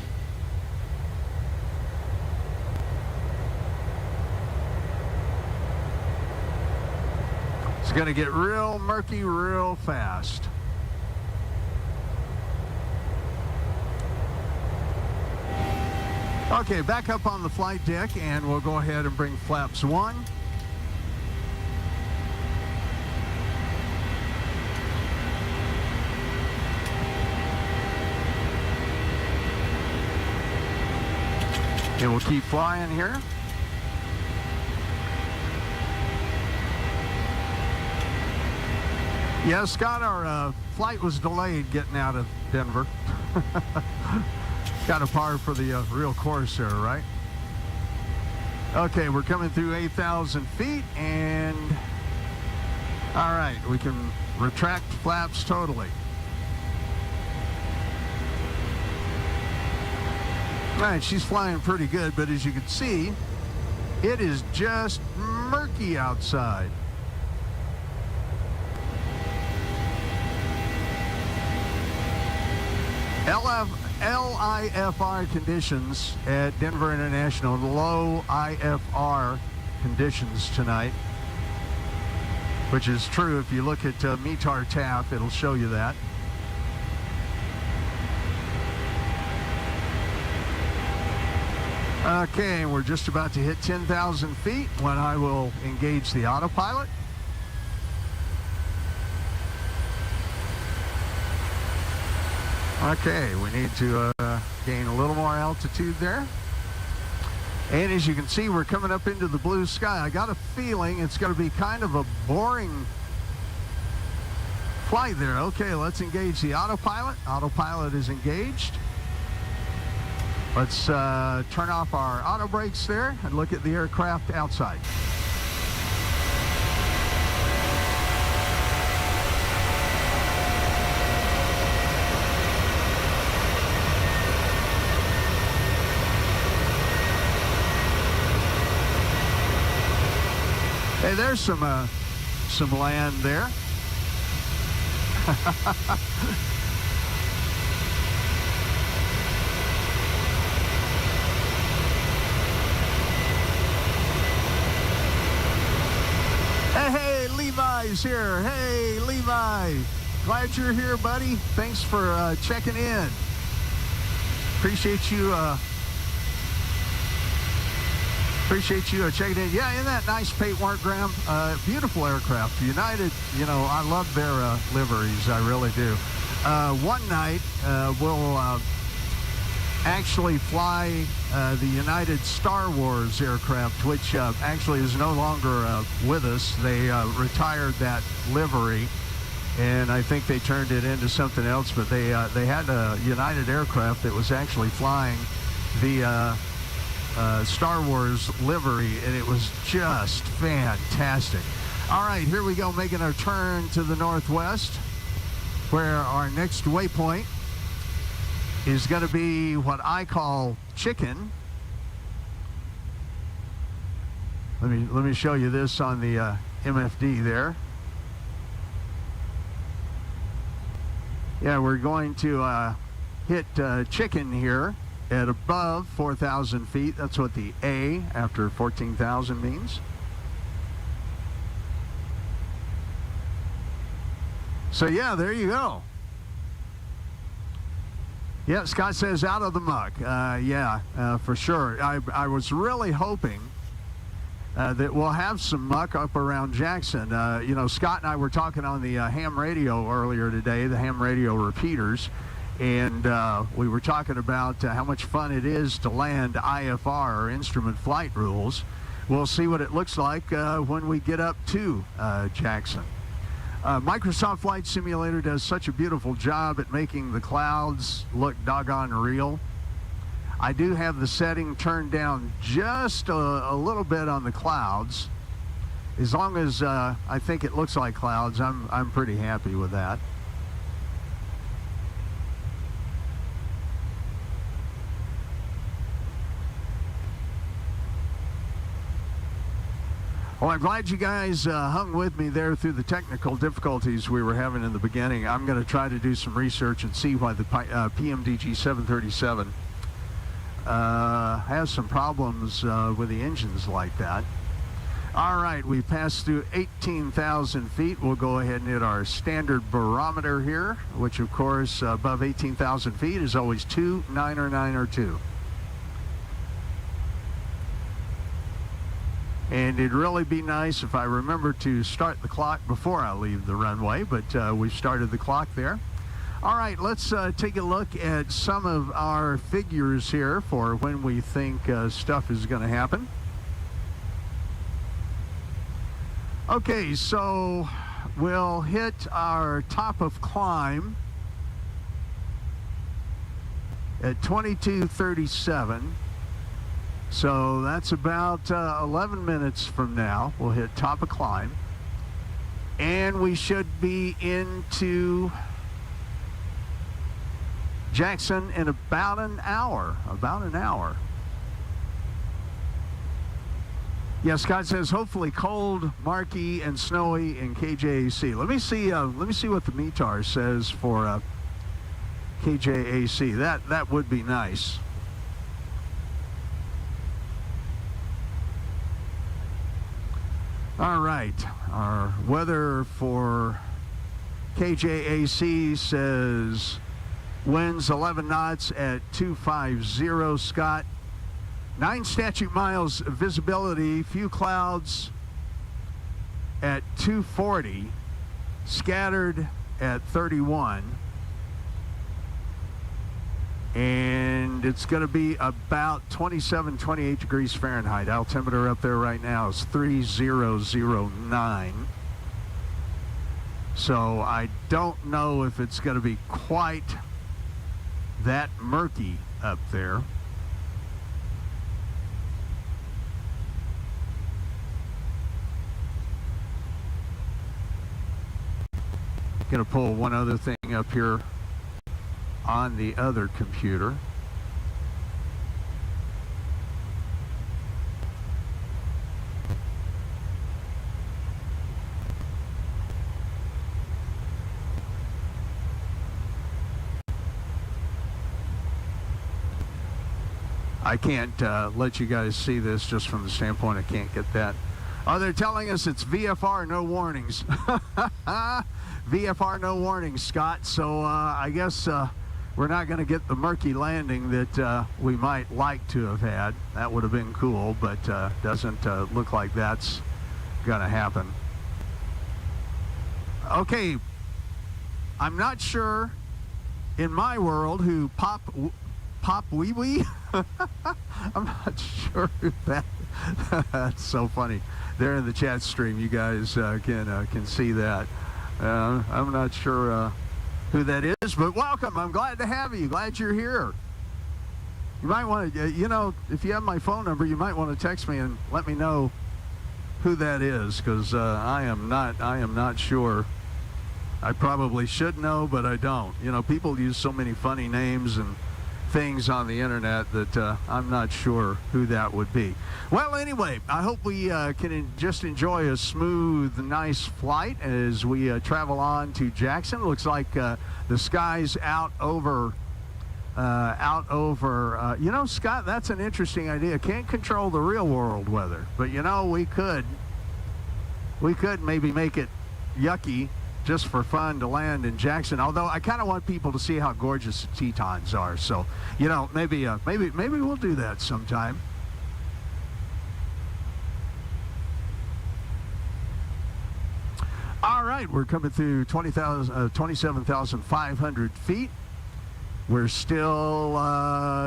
It's going to get real murky real fast. Okay, back up on the flight deck, and we'll go ahead and bring flaps 1. And we'll keep flying here. Yeah, Scott, our flight was delayed getting out of Denver. Got a par for the real course there, right? Okay, we're coming through 8,000 feet, and all right, we can retract flaps totally. All right, she's flying pretty good, but as you can see, it is just murky outside. LIFR conditions at Denver International, low IFR conditions tonight, which is true. If you look at METAR TAF, it'll show you that. Okay, we're just about to hit 10,000 feet when I will engage the autopilot. Okay, we need to gain a little more altitude there. And as you can see, we're coming up into the blue sky. I got a feeling it's going to be kind of a boring flight there. Okay, let's engage the autopilot. Autopilot is engaged. Let's turn off our auto brakes there and look at the aircraft outside. Hey, there's some land there. Hey, Levi's here. Hey, Levi. Glad you're here, buddy. Thanks for checking in. Appreciate you checking in. Yeah, isn't that nice paintwork, Graham? Beautiful aircraft. United, you know, I love their liveries. I really do. One night, we'll actually fly the United Star Wars aircraft, which actually is no longer with us. They retired that livery, and I think they turned it into something else. But they had a United aircraft that was actually flying the Star Wars livery, and it was just fantastic. All right, here we go, making our turn to the northwest, where our next waypoint is going to be what I call chicken. Let me show you this on the MFD there. Yeah, we're going to hit chicken here at above 4,000 feet. That's what the A after 14,000 means. So yeah, there you go. Yeah, Scott says out of the muck. For sure. I was really hoping that we'll have some muck up around Jackson. You know, Scott and I were talking on the ham radio earlier today, the ham radio repeaters, and we were talking about how much fun it is to land IFR, or instrument flight rules. We'll see what it looks like when we get up to Jackson. Microsoft Flight Simulator does such a beautiful job at making the clouds look doggone real. I do have the setting turned down just a little bit on the clouds. As long as I think it looks like clouds, I'm pretty happy with that. Well, I'm glad you guys hung with me there through the technical difficulties we were having in the beginning. I'm going to try to do some research and see why the PMDG 737 has some problems with the engines like that. All right, we passed through 18,000 feet. We'll go ahead and hit our standard barometer here, which, of course, above 18,000 feet is always 2992. And it'd really be nice if I remember to start the clock before I leave the runway, but we've started the clock there. All right, let's take a look at some of our figures here for when we think stuff is going to happen. Okay, so we'll hit our top of climb at 2237. So that's about 11 minutes from now. We'll hit top of climb. And we should be into Jackson in about an hour. Yeah, Scott says hopefully cold, murky, and snowy in KJAC. Let me see what the METAR says for KJAC. That would be nice. All right, our weather for KJAC says winds 11 knots at 250, Scott. 9 statute miles of visibility, few clouds at 240, scattered at 31. And it's going to be about 27, 28 degrees Fahrenheit. Altimeter up there right now is 3009. So I don't know if it's going to be quite that murky up there. Going to pull one other thing up here on the other computer. I can't let you guys see this just from the standpoint I can't get that. Oh, they're telling us it's VFR, no warnings. VFR, no warnings, Scott. So I guess we're not going to get the murky landing that we might like to have had. That would have been cool, but doesn't look like that's going to happen. Okay, I'm not sure in my world who Pop Wee Wee. I'm not sure who that's so funny. There in the chat stream, you guys can see that. I'm not sure who that is, but welcome. I'm glad to have you. Glad you're here. You might want to, you know, if you have my phone number, you might want to text me and let me know who that is, because I am not sure. I probably should know, but I don't. You know, people use so many funny names and things on the internet that I'm not sure who that would be. Well, anyway, I hope we can just enjoy a smooth, nice flight as we travel on to Jackson. Looks like the skies out over, you know, Scott, that's an interesting idea. Can't control the real world weather, but you know, we could maybe make it yucky just for fun to land in Jackson. Although I kind of want people to see how gorgeous the Tetons are. So, you know, maybe we'll do that sometime. All right, we're coming through 27,500 feet. We're still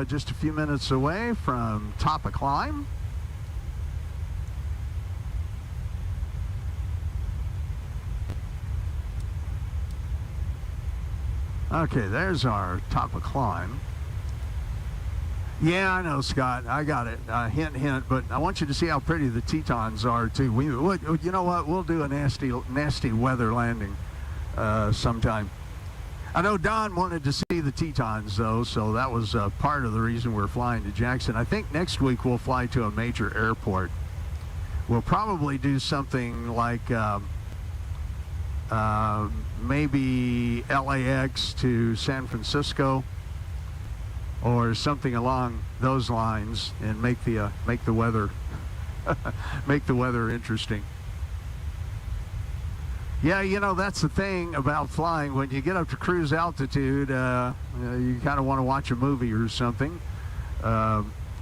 just a few minutes away from top of climb. Okay, there's our top of climb. Yeah, I know, Scott. I got it. Hint, hint. But I want you to see how pretty the Tetons are, too. You know what? We'll do a nasty weather landing sometime. I know Don wanted to see the Tetons, though, so that was part of the reason we're flying to Jackson. I think next week we'll fly to a major airport. We'll probably do something like maybe LAX to San Francisco or something along those lines, and make the weather make the weather interesting. Yeah, you know, that's the thing about flying. When you get up to cruise altitude, you kind of want to watch a movie or something.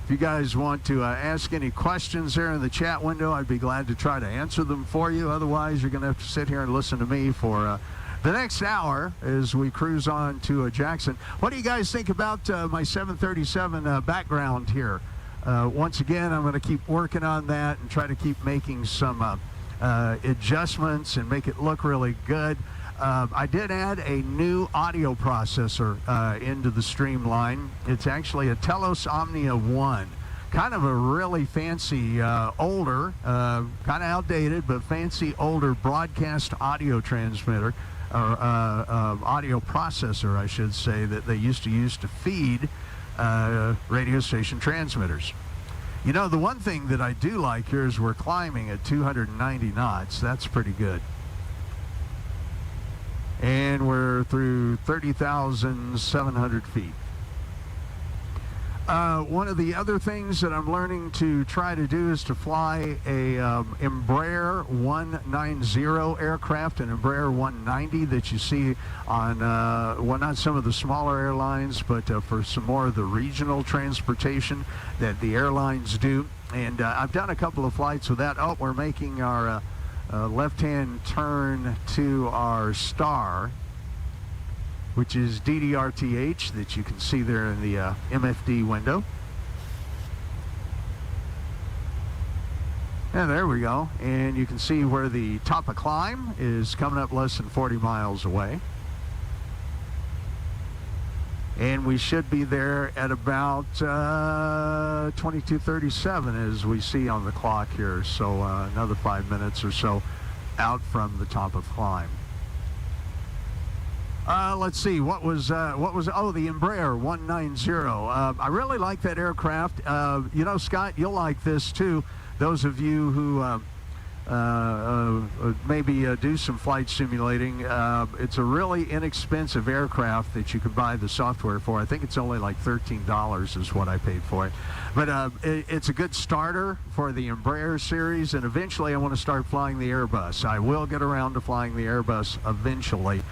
If you guys want to ask any questions there in the chat window, I'd be glad to try to answer them for you. Otherwise, you're going to have to sit here and listen to me for the next hour as we cruise on to Jackson. What do you guys think about my 737 background here? Once again, I'm going to keep working on that and try to keep making some adjustments and make it look really good. I did add a new audio processor into the Streamline. It's actually a Telos Omnia 1. Kind of a really fancy, older, kind of outdated, but fancy older broadcast audio transmitter, or audio processor, I should say, that they used to use to feed radio station transmitters. You know, the one thing that I do like here is we're climbing at 290 knots. That's pretty good. And we're through 30,700 feet. One of the other things that I'm learning to try to do is to fly a Embraer 190 aircraft, an Embraer 190 that you see on, well, not some of the smaller airlines, but for some more of the regional transportation that the airlines do. And I've done a couple of flights with that. Oh, we're making our left-hand turn to our star, which is DDRTH, that you can see there in the MFD window. And there we go. And you can see where the top of climb is coming up less than 40 miles away. And we should be there at about 22:37 as we see on the clock here. So another 5 minutes or so out from the top of climb. Let's see, what was, oh, the Embraer 190. I really like that aircraft. You know, Scott, you'll like this too. Those of you who maybe do some flight simulating, it's a really inexpensive aircraft that you can buy the software for. I think it's only like $13 is what I paid for it. But it's a good starter for the Embraer series, and eventually I want to start flying the Airbus. I will get around to flying the Airbus eventually.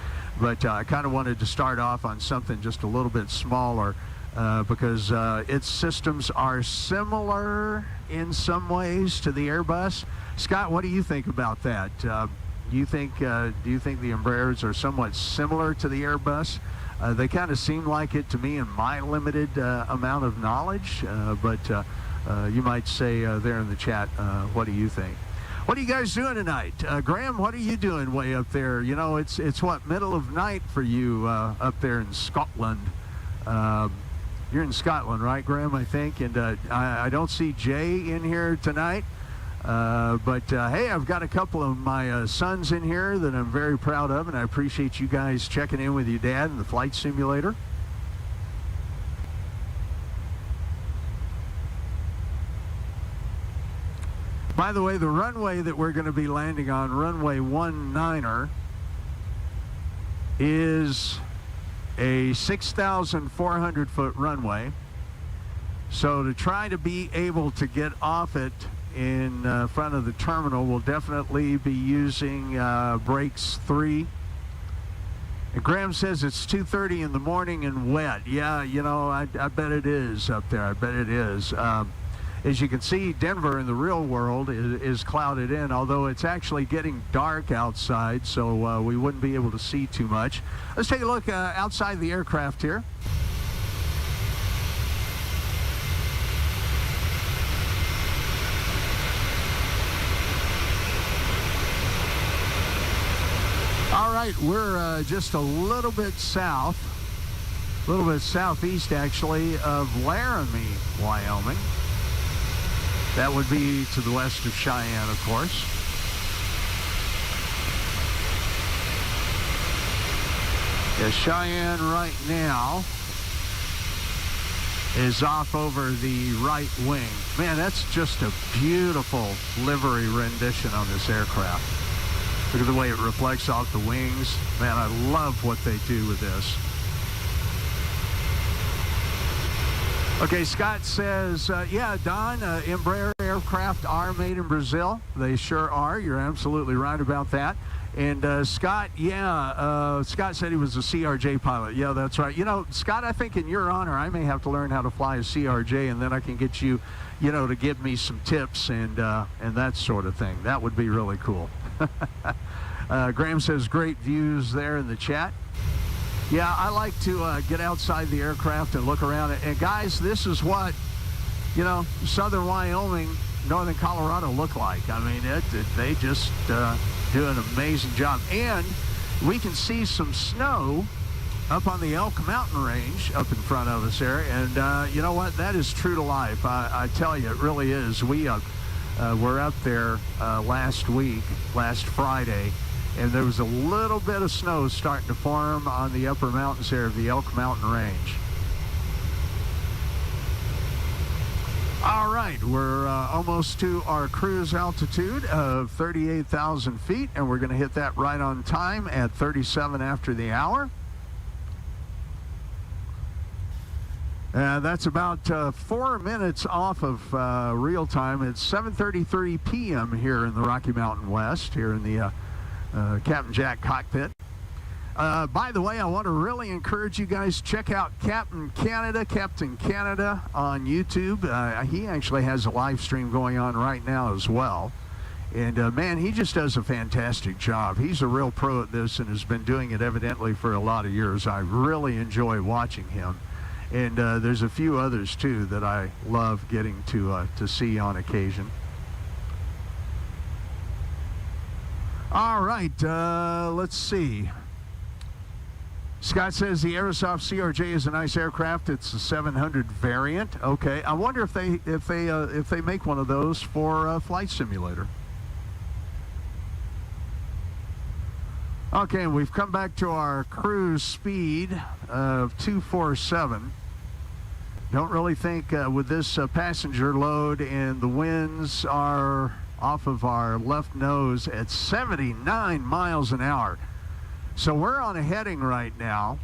But I kind of wanted to start off on something just a little bit smaller because its systems are similar in some ways to the Airbus. Scott, what do you think about that? Do you think the Embraers are somewhat similar to the Airbus? They kind of seem like it to me in my limited amount of knowledge, but you might say there in the chat, what do you think? What are you guys doing tonight? Graham, what are you doing way up there? You know, it's what, middle of night for you up there in Scotland. You're in Scotland, right, Graham, I think? And I don't see Jay in here tonight. But hey, I've got a couple of my sons in here that I'm very proud of, and I appreciate you guys checking in with your dad in the flight simulator. By the way, the runway that we're going to be landing on, runway 19er, is a 6,400-foot runway. So to try to be able to get off it in front of the terminal, we'll definitely be using brakes 3. And Graham says it's 2:30 in the morning and wet. Yeah, you know, I bet it is up there. I bet it is. As you can see, Denver in the real world is clouded in, although it's actually getting dark outside, so we wouldn't be able to see too much. Let's take a look outside the aircraft here. All right, we're just a little bit southeast actually of Laramie, Wyoming. That would be to the west of Cheyenne, of course. Yeah, Cheyenne right now is off over the right wing. Man, that's just a beautiful livery rendition on this aircraft. Look at the way it reflects off the wings. Man, I love what they do with this. Okay, Scott says, yeah, Don, Embraer aircraft are made in Brazil. They sure are. You're absolutely right about that. And Scott, yeah, Scott said he was a CRJ pilot. Yeah, that's right. You know, Scott, I think in your honor, I may have to learn how to fly a CRJ, and then I can get you, you know, to give me some tips and that sort of thing. That would be really cool. Graham says great views there in the chat. Yeah, I like to get outside the aircraft and look around. And guys, this is what, you know, southern Wyoming, northern Colorado look like. I mean, they just do an amazing job. And we can see some snow up on the Elk Mountain Range up in front of us there. And you know what? That is true to life. I tell you, it really is. We were up there last Friday. And there was a little bit of snow starting to form on the upper mountains there of the Elk Mountain Range. All right, we're almost to our cruise altitude of 38,000 feet, and we're going to hit that right on time at 37 after the hour. That's about 4 minutes off of real time. It's 7:33 p.m. here in the Rocky Mountain West, here in the Captain Jack cockpit. By the way, I want to really encourage you guys, check out Captain Canada on YouTube. He actually has a live stream going on right now as well. And man, he just does a fantastic job. He's a real pro at this and has been doing it evidently for a lot of years. I really enjoy watching him. And there's a few others too that I love getting to see on occasion. All right, let's see. Scott says the Aerosoft CRJ is a nice aircraft. It's a 700 variant. Okay, I wonder if they make one of those for Flight Simulator. Okay, we've come back to our cruise speed of 247. Don't really think with this passenger load, and the winds are off of our left nose at 79 miles an hour. So we're on a heading right now.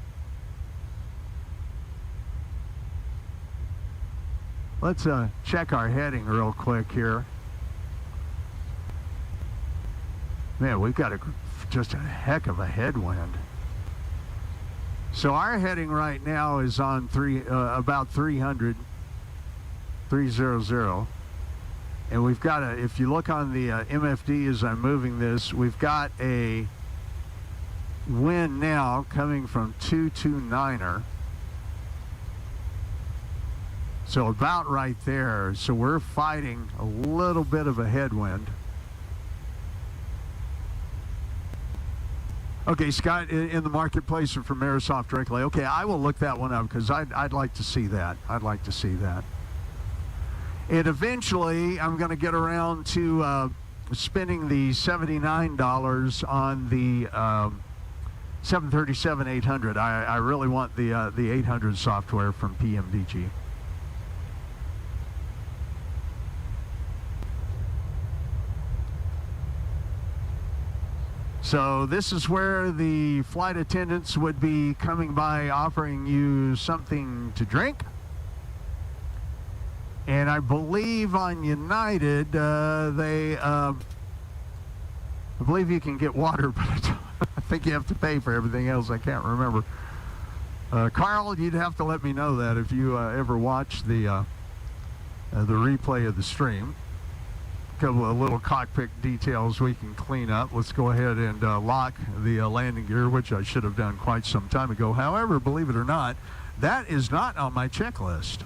Let's check our heading real quick here. Man, we've got just a heck of a headwind. So our heading right now is on about 300, and we've got if you look on the MFD as I'm moving this, we've got a wind now coming from 229er. So about right there. So we're fighting a little bit of a headwind. Okay, Scott, in the marketplace from Aerosoft directly. Okay, I will look that one up because I'd like to see that. I'd like to see that. And eventually, I'm going to get around to spending the $79 on the 737-800. I really want the 800 software from PMDG. So this is where the flight attendants would be coming by offering you something to drink. And I believe on United, I believe you can get water, but I think you have to pay for everything else. I can't remember. Carl, you'd have to let me know that if you ever watch the replay of the stream. A couple of little cockpit details we can clean up. Let's go ahead and lock the landing gear, which I should have done quite some time ago. However, believe it or not, that is not on my checklist.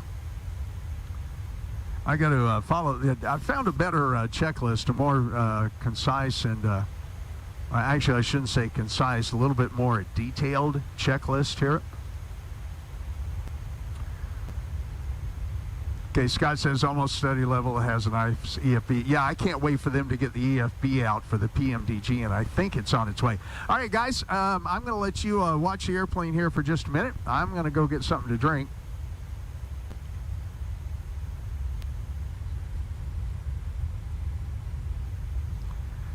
I got to follow. I found a better checklist, a more concise and actually I shouldn't say concise, a little bit more detailed checklist here. Okay, Scott says almost steady level has an EFB. Yeah, I can't wait for them to get the EFB out for the PMDG, and I think it's on its way. All right, guys, I'm going to let you watch the airplane here for just a minute. I'm going to go get something to drink.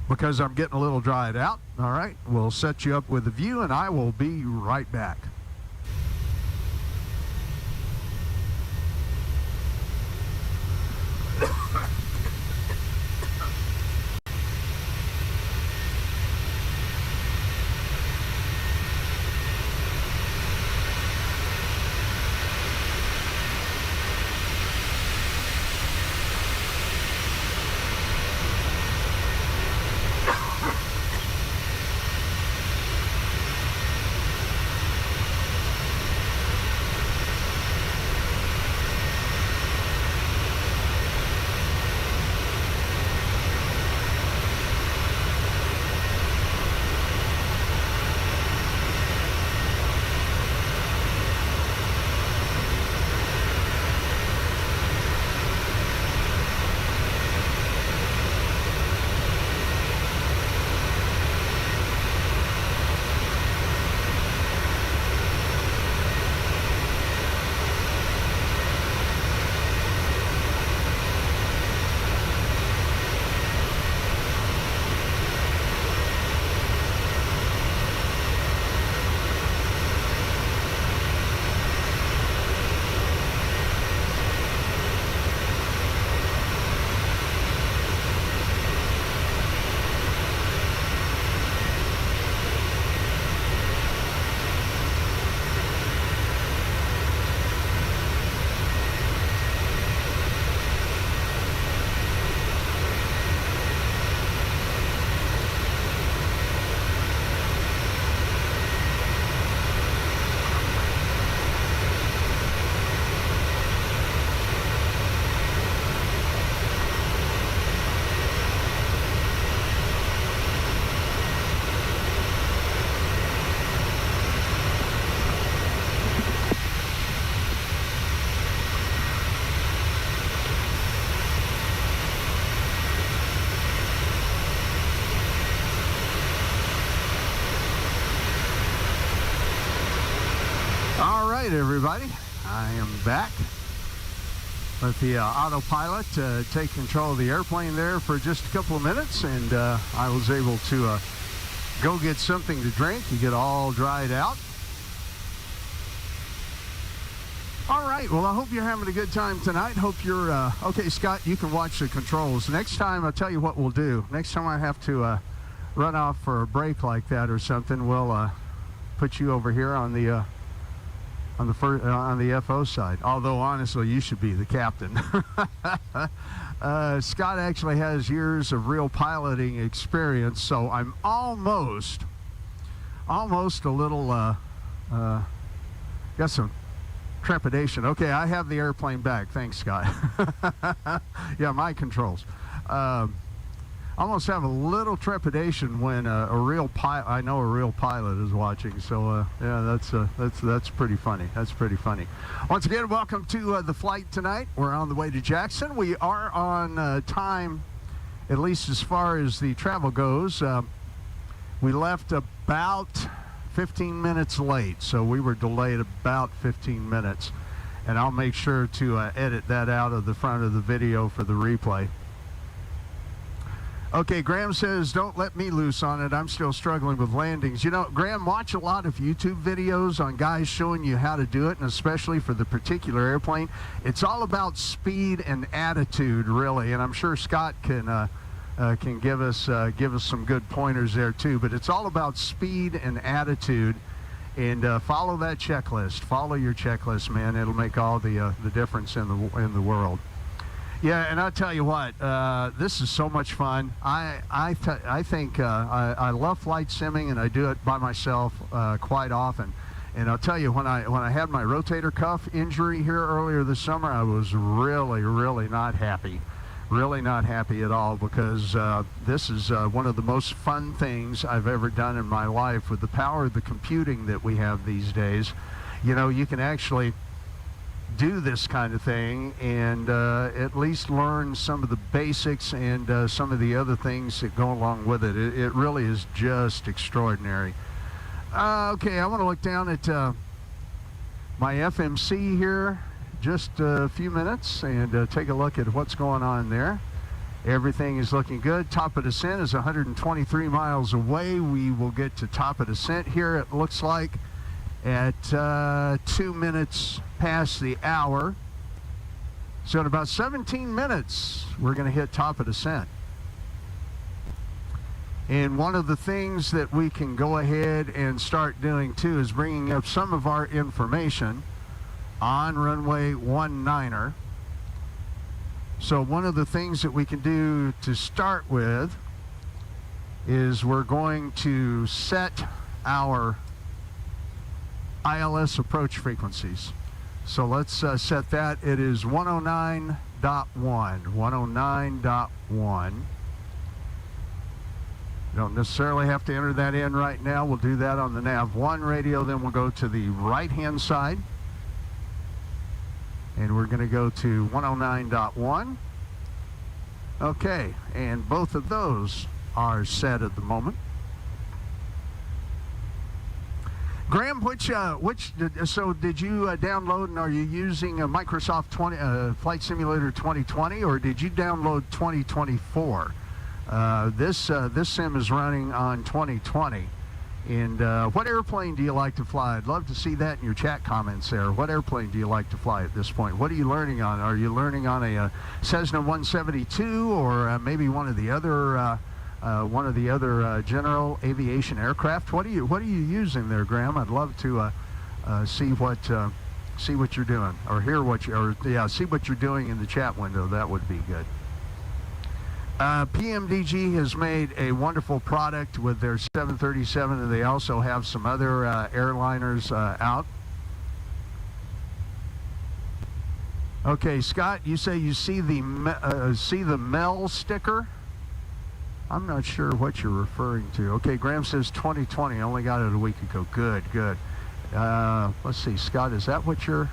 Because I'm getting a little dried out. All right, we'll set you up with a view, and I will be right back. All right, everybody, I am back. Let the autopilot take control of the airplane there for just a couple of minutes, and I was able to go get something to drink. You get all dried out. All right, well, I hope you're having a good time tonight. Hope you're, okay, Scott, you can watch the controls. Next time, I'll tell you what we'll do. Next time I have to run off for a break like that or something, we'll put you over here on the FO side. Although, honestly, you should be the captain. Scott actually has years of real piloting experience, so I'm almost a little, got some trepidation. Okay, I have the airplane back. Thanks, Scott. Yeah, my controls. Almost have a little trepidation when a real pilot, I know a real pilot is watching. So yeah, that's pretty funny. That's pretty funny. Once again, welcome to the flight tonight. We're on the way to Jackson. We are on time, at least as far as the travel goes. We left about 15 minutes late, so we were delayed about 15 minutes, and I'll make sure to edit that out of the front of the video for the replay. Okay, Graham says, don't let me loose on it. I'm still struggling with landings. You know, Graham, watch a lot of YouTube videos on guys showing you how to do it, and especially for the particular airplane. It's all about speed and attitude, really, and I'm sure Scott can give us some good pointers there too. But it's all about speed and attitude, and follow that checklist. Follow your checklist, man. It'll make all the difference in the world. Yeah, and I'll tell you what, this is so much fun. I think I love flight simming, and I do it by myself quite often. And I'll tell you, when I had my rotator cuff injury here earlier this summer, I was really not happy. Really not happy at all, because this is one of the most fun things I've ever done in my life. With the power of the computing that we have these days, you know, you can actually do this kind of thing and at least learn some of the basics and some of the other things that go along with it. It really is just extraordinary. Okay, I want to look down at my FMC here just a few minutes and take a look at what's going on there. Everything is looking good. Top of descent is 123 miles away. We will get to top of descent here, it looks like, at 2 minutes past the hour. So in about 17 minutes, we're going to hit top of descent. And one of the things that we can go ahead and start doing too is bringing up some of our information on runway 19er. So one of the things that we can do to start with is we're going to set our ILS approach frequencies. So let's set that. It is 109.1. 109.1. You don't necessarily have to enter that in right now. We'll do that on the nav1 radio. Then we'll go to the right-hand side, and we're going to go to 109.1. Okay, and both of those are set at the moment. Graham, so did you download, and are you using a Microsoft Flight Simulator 2020, or did you download 2024? This sim is running on 2020. And what airplane do you like to fly? I'd love to see that in your chat comments there. What airplane do you like to fly at this point? What are you learning on? Are you learning on a Cessna 172, or maybe one of the other general aviation aircraft? What are you using there, Graham? I'd love to see what you're doing, or hear see what you're doing in the chat window. That would be good. PMDG has made a wonderful product with their 737, and they also have some other airliners out. Okay, Scott, you say you see the MEL sticker? I'm not sure what you're referring to. Okay, Graham says 2020. I only got it a week ago. Good. Let's see, Scott, is that what you're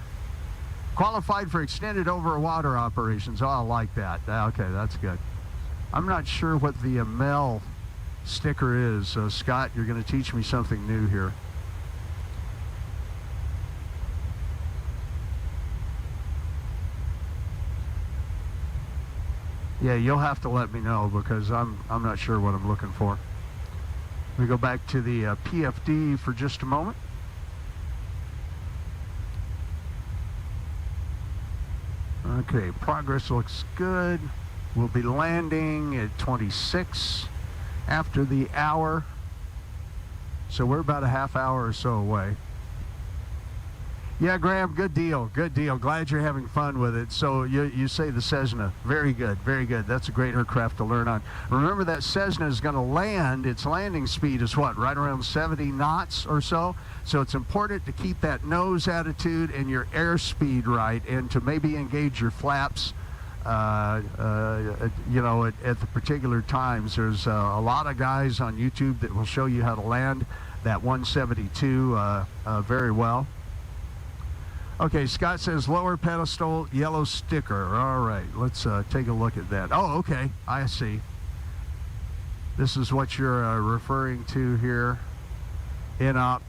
qualified for? Extended over water operations? Oh, I like that. Okay, that's good. I'm not sure what the MEL sticker is. So, Scott, you're going to teach me something new here. Yeah, you'll have to let me know because I'm not sure what I'm looking for. We go back to the PFD for just a moment. Okay, progress looks good. We'll be landing at 26 after the hour. So we're about a half hour or so away. Yeah, Graham, good deal, good deal. Glad you're having fun with it. So you say the Cessna. Very good, very good. That's a great aircraft to learn on. Remember that Cessna is going to land, its landing speed is what, right around 70 knots or so? So it's important to keep that nose attitude and your airspeed right, and to maybe engage your flaps, you know, at the particular times. There's a lot of guys on YouTube that will show you how to land that 172 very well. Okay, Scott says lower pedestal, yellow sticker. All right, let's take a look at that. Oh, okay, I see. This is what you're referring to here. INOP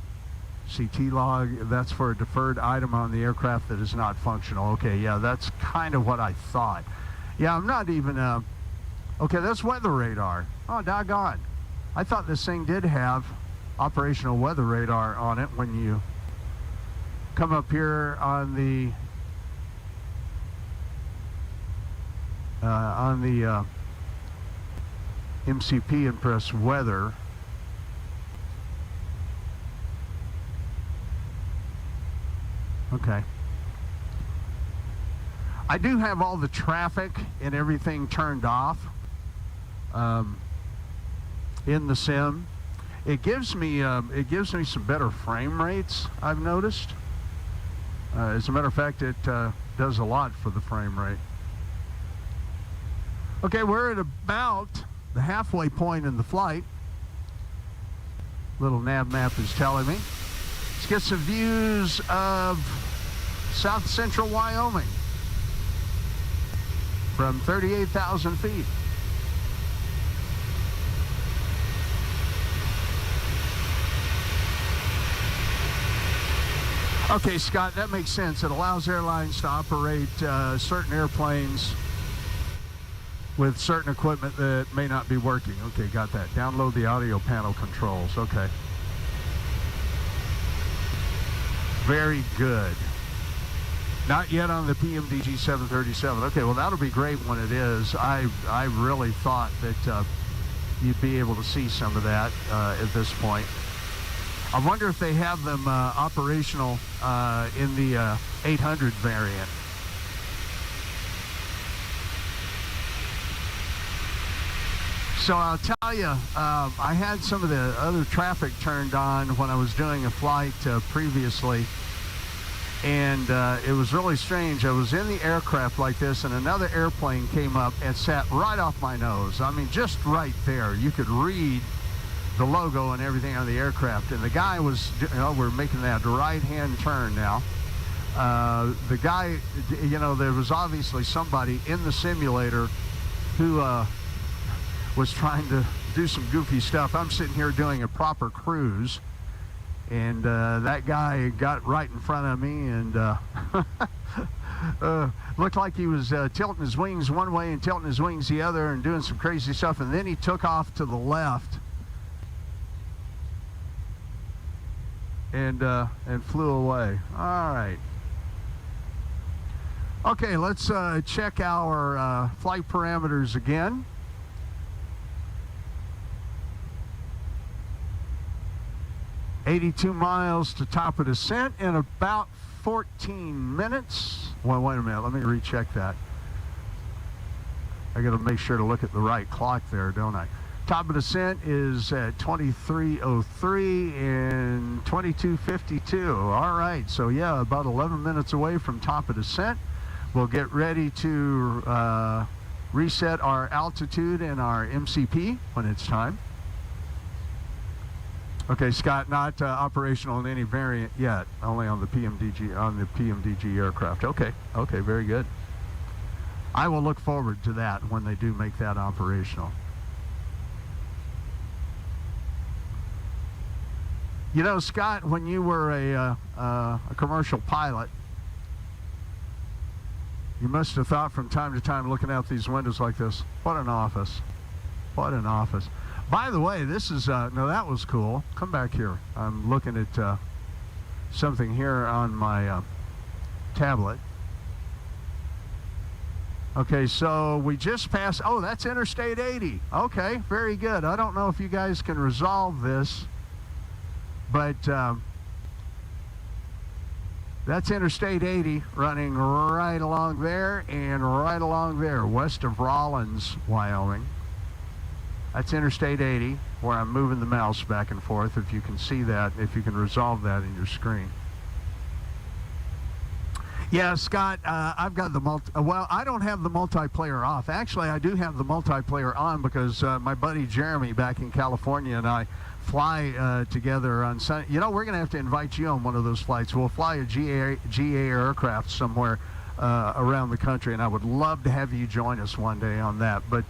CT log, that's for a deferred item on the aircraft that is not functional. Okay, yeah, that's kind of what I thought. Yeah, I'm not even, okay, that's weather radar. Oh, doggone. I thought this thing did have operational weather radar on it when you come up here on the MCP and press weather. Okay. I do have all the traffic and everything turned off in the sim. It gives me some better frame rates, I've noticed. As a matter of fact, it does a lot for the frame rate. Okay, we're at about the halfway point in the flight. Little nav map is telling me. Let's get some views of south central Wyoming from 38,000 feet. Okay, Scott, that makes sense. It allows airlines to operate certain airplanes with certain equipment that may not be working. Okay, got that. Download the audio panel controls. Okay. Very good. Not yet on the PMDG 737. Okay, well, that'll be great when it is. I really thought that you'd be able to see some of that at this point. I wonder if they have them operational in the 800 variant. So I'll tell you, I had some of the other traffic turned on when I was doing a flight previously, and it was really strange. I was in the aircraft like this, and another airplane came up and sat right off my nose. I mean, just right there. You could read the logo and everything on the aircraft, and the guy was, you know, we're making that right-hand turn now. The guy, you know, there was obviously somebody in the simulator who was trying to do some goofy stuff. I'm sitting here doing a proper cruise, and that guy got right in front of me and looked like he was tilting his wings one way and tilting his wings the other and doing some crazy stuff, and then he took off to the left and flew away. All right. Okay, let's check our flight parameters again. $82 miles to top of descent in about 14 minutes. Well, wait a minute, let me recheck that. I gotta make sure to look at the right clock there, don't I? Top of descent is at 23:03 and 22:52. All right, so yeah, about 11 minutes away from top of descent. We'll get ready to reset our altitude and our MCP when it's time. Okay, Scott, not operational in any variant yet, only on the PMDG aircraft. Okay, okay, very good. I will look forward to that when they do make that operational. You know, Scott, when you were a commercial pilot, You must have thought from time to time looking out these windows like this, what an office. What an office. By the way, this is, no, that was cool. Come back here. I'm looking at something here on my tablet. Okay, so we just passed, oh, that's Interstate 80. Okay, very good. I don't know if you guys can resolve this, but that's Interstate 80 running right along there and right along there, west of Rawlins, Wyoming. That's Interstate 80, where I'm moving the mouse back and forth, if you can see that, if you can resolve that in your screen. Yeah, Scott, I've got the well, I don't have the multiplayer off. Actually, I do have the multiplayer on because my buddy Jeremy back in California and I fly together on Sunday. You know, we're going to have to invite you on one of those flights. We'll fly a GA aircraft somewhere around the country, and I would love to have you join us one day on that. But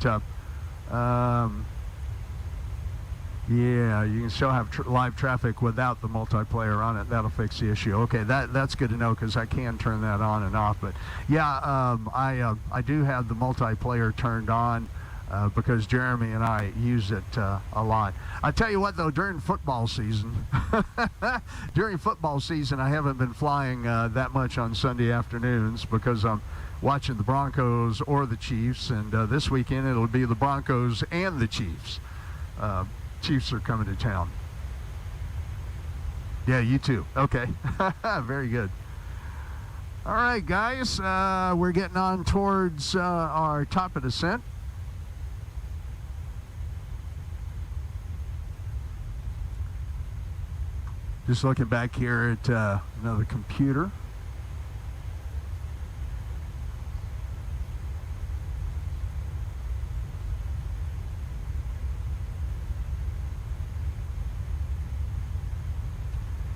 yeah, you can still have live traffic without the multiplayer on it. That'll fix the issue. Okay, that's good to know because I can turn that on and off. But yeah, I do have the multiplayer turned on because Jeremy and I use it a lot. I tell you what, though, during football season, I haven't been flying that much on Sunday afternoons because I'm watching the Broncos or the Chiefs, and this weekend it'll be the Broncos and the Chiefs. Chiefs are coming to town. Yeah, you too. Okay. Very good. All right, guys. We're getting on towards our top of descent. Just looking back here at another computer.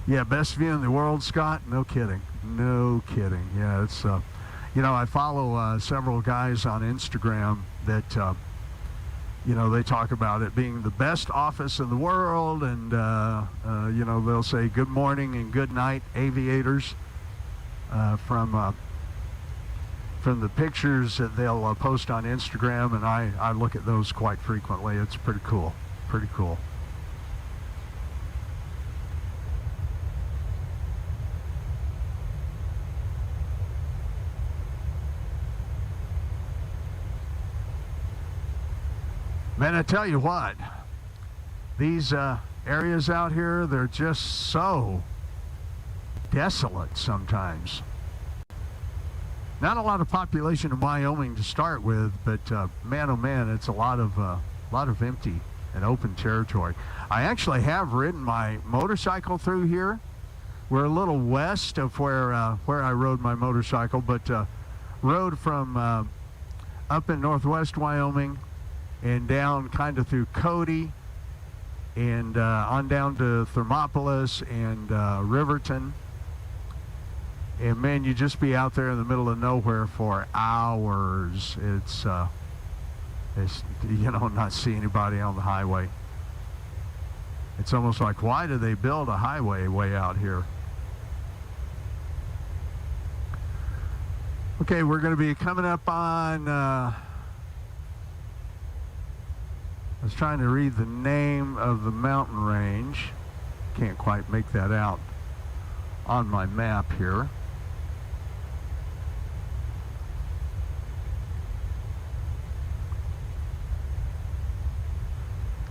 Yeah, best view in the world, Scott? No kidding. No kidding. Yeah, it's, you know, I follow several guys on Instagram that, you know, they talk about it being the best office in the world, and, you know, they'll say good morning and good night, aviators, from the pictures that they'll post on Instagram, and I look at those quite frequently. It's pretty cool. Pretty cool. Man, I tell you what, these areas out here, they're just so desolate sometimes. Not a lot of population in Wyoming to start with, but man, oh man, it's a lot of empty and open territory. I actually have ridden my motorcycle through here. We're a little west of where I rode my motorcycle, but rode from up in northwest Wyoming and down kind of through Cody and on down to Thermopolis and Riverton. And man, you just be out there in the middle of nowhere for hours. It's you know, not see anybody on the highway. It's almost like, why do they build a highway way out here? Okay, we're going to be coming up on I was trying to read the name of the mountain range. Can't quite make that out on my map here.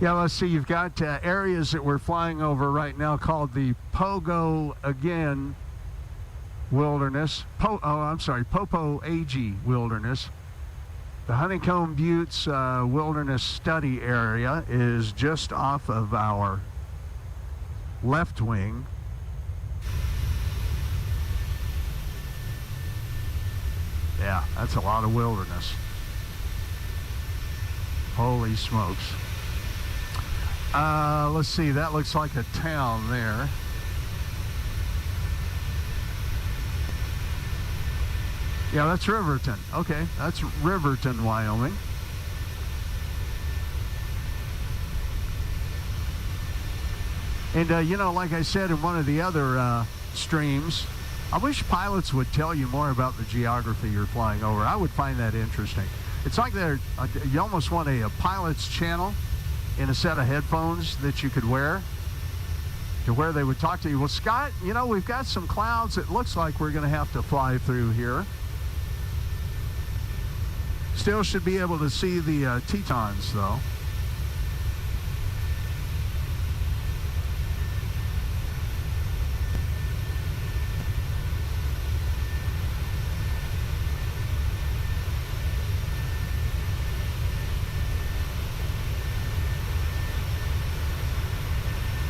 Yeah, let's see. You've got areas that we're flying over right now called the Pogo Again Wilderness. Popo Ag Wilderness. The Honeycomb Buttes Wilderness Study Area is just off of our left wing. Yeah, that's a lot of wilderness. Holy smokes. Let's see, that looks like a town there. Yeah, that's Riverton. Okay, that's Riverton, Wyoming. And, you know, like I said in one of the other streams, I wish pilots would tell you more about the geography you're flying over. I would find that interesting. It's like you almost want a pilot's channel in a set of headphones that you could wear, to where they would talk to you. Well, Scott, you know, we've got some clouds. It looks like we're going to have to fly through here. Still should be able to see the Tetons, though.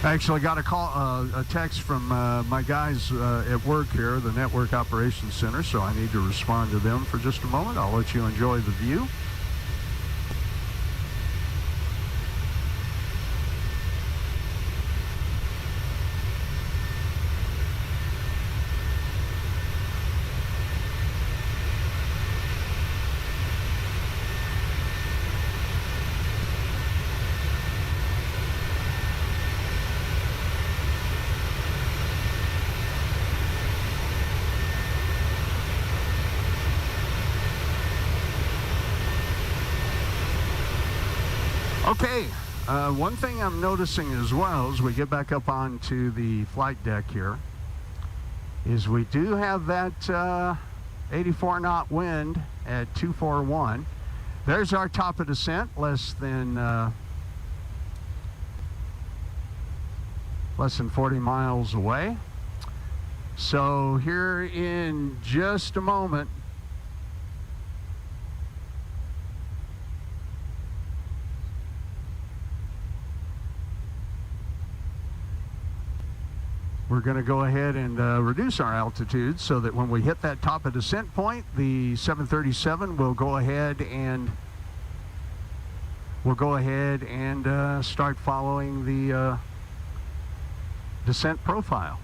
I actually got a text from my guys at work here, the Network Operations Center, so I need to respond to them for just a moment. I'll let you enjoy the view. Okay, one thing I'm noticing as well as we get back up onto the flight deck here is we do have that 84 knot wind at 241. There's our top of descent, less than 40 miles away. So here in just a moment, we're going to go ahead and reduce our altitude so that when we hit that top of descent point, the 737 will go ahead and start following the descent profile.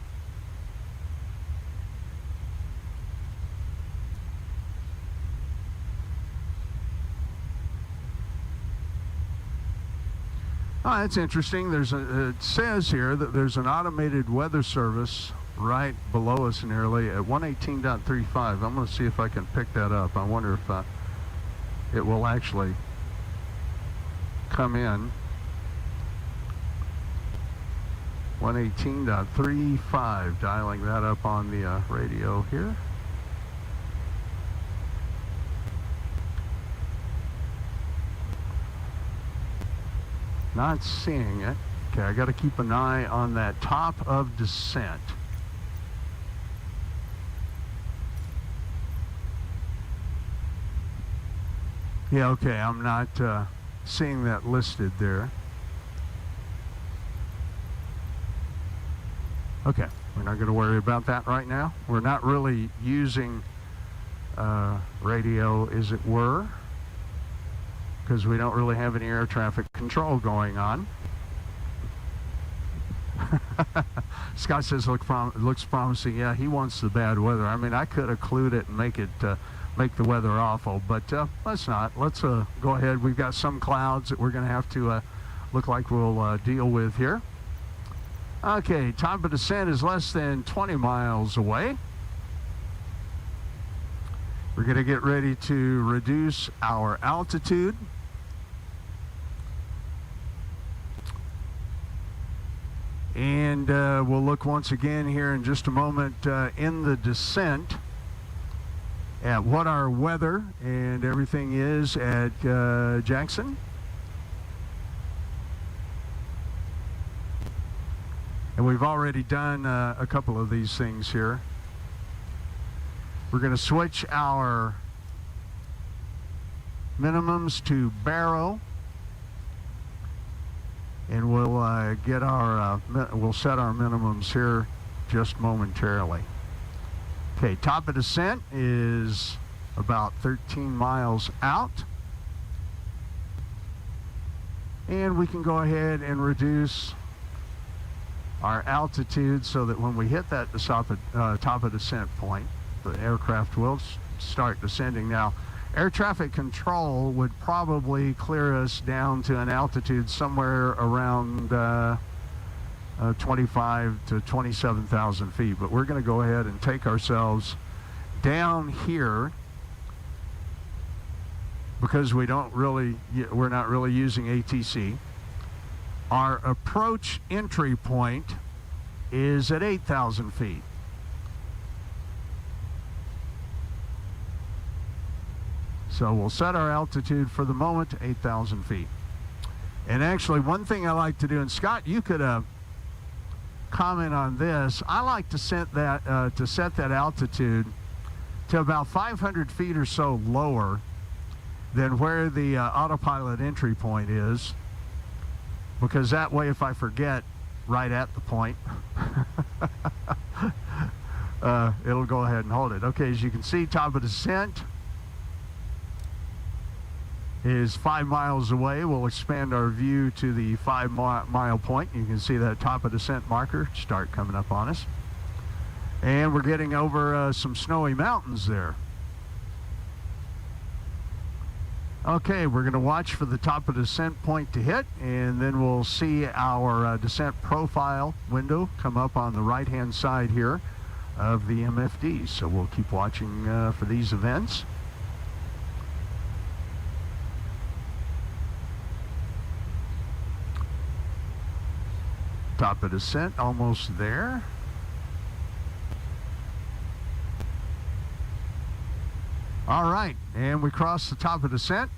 Oh, that's interesting. It says here that there's an automated weather service right below us nearly at 118.35. I'm going to see if I can pick that up. I wonder if it will actually come in. 118.35, dialing that up on the radio here. Not seeing it. Okay, I got to keep an eye on that top of descent. Yeah, okay, I'm not seeing that listed there. Okay, we're not going to worry about that right now. We're not really using radio, as it were, because we don't really have any air traffic control going on. Scott says looks promising. Yeah, he wants the bad weather. I mean, I could occlude it and make the weather awful, but let's not. Let's go ahead. We've got some clouds that we're going to have to look like we'll deal with here. Okay, top of descent is less than 20 miles away. We're going to get ready to reduce our altitude. And we'll look once again here in just a moment in the descent at what our weather and everything is at Jackson. And we've already done a couple of these things here. We're going to switch our minimums to Barrow, and we'll we'll set our minimums here just momentarily. Okay, top of descent is about 13 miles out, and we can go ahead and reduce our altitude so that when we hit that top of descent point, the aircraft will start descending. Now, air traffic control would probably clear us down to an altitude somewhere around 25 to 27,000 feet. But we're going to go ahead and take ourselves down here because we're not really using ATC. Our approach entry point is at 8,000 feet. So we'll set our altitude for the moment to 8,000 feet. And actually, one thing I like to do, and Scott, you could comment on this. I like to set that altitude to about 500 feet or so lower than where the autopilot entry point is, because that way, if I forget right at the point, it'll go ahead and hold it. Okay, as you can see, top of descent is 5 miles away. We'll expand our view to the 5-mile point. You can see that top of descent marker start coming up on us. And we're getting over some snowy mountains there. Okay, we're going to watch for the top of descent point to hit, and then we'll see our descent profile window come up on the right-hand side here of the MFD. So we'll keep watching for these events. Top of descent, almost there. All right, and we crossed the top of descent.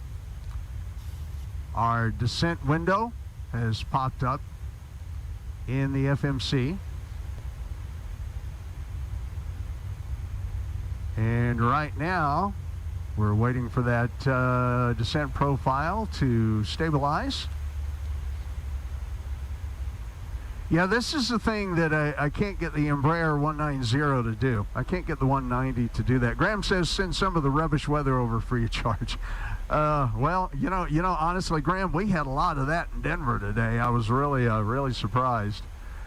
Our descent window has popped up in the FMC. And right now, we're waiting for that descent profile to stabilize. Yeah, this is the thing that I can't get the Embraer 190 to do. I can't get the 190 to do that. Graham says send some of the rubbish weather over free of charge. Well, you know, honestly, Graham, we had a lot of that in Denver today. I was really surprised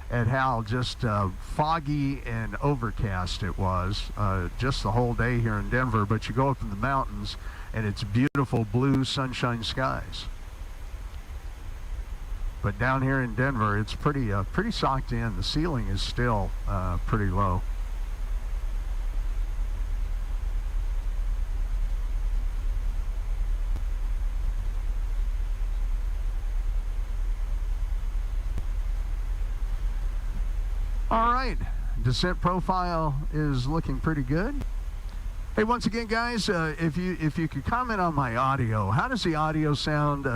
at how just foggy and overcast it was just the whole day here in Denver. But you go up in the mountains, and it's beautiful blue sunshine skies. But down here in Denver, it's pretty socked in. The ceiling is still pretty low. All right, descent profile is looking pretty good. Hey, once again, guys, if you could comment on my audio. How does the audio sound?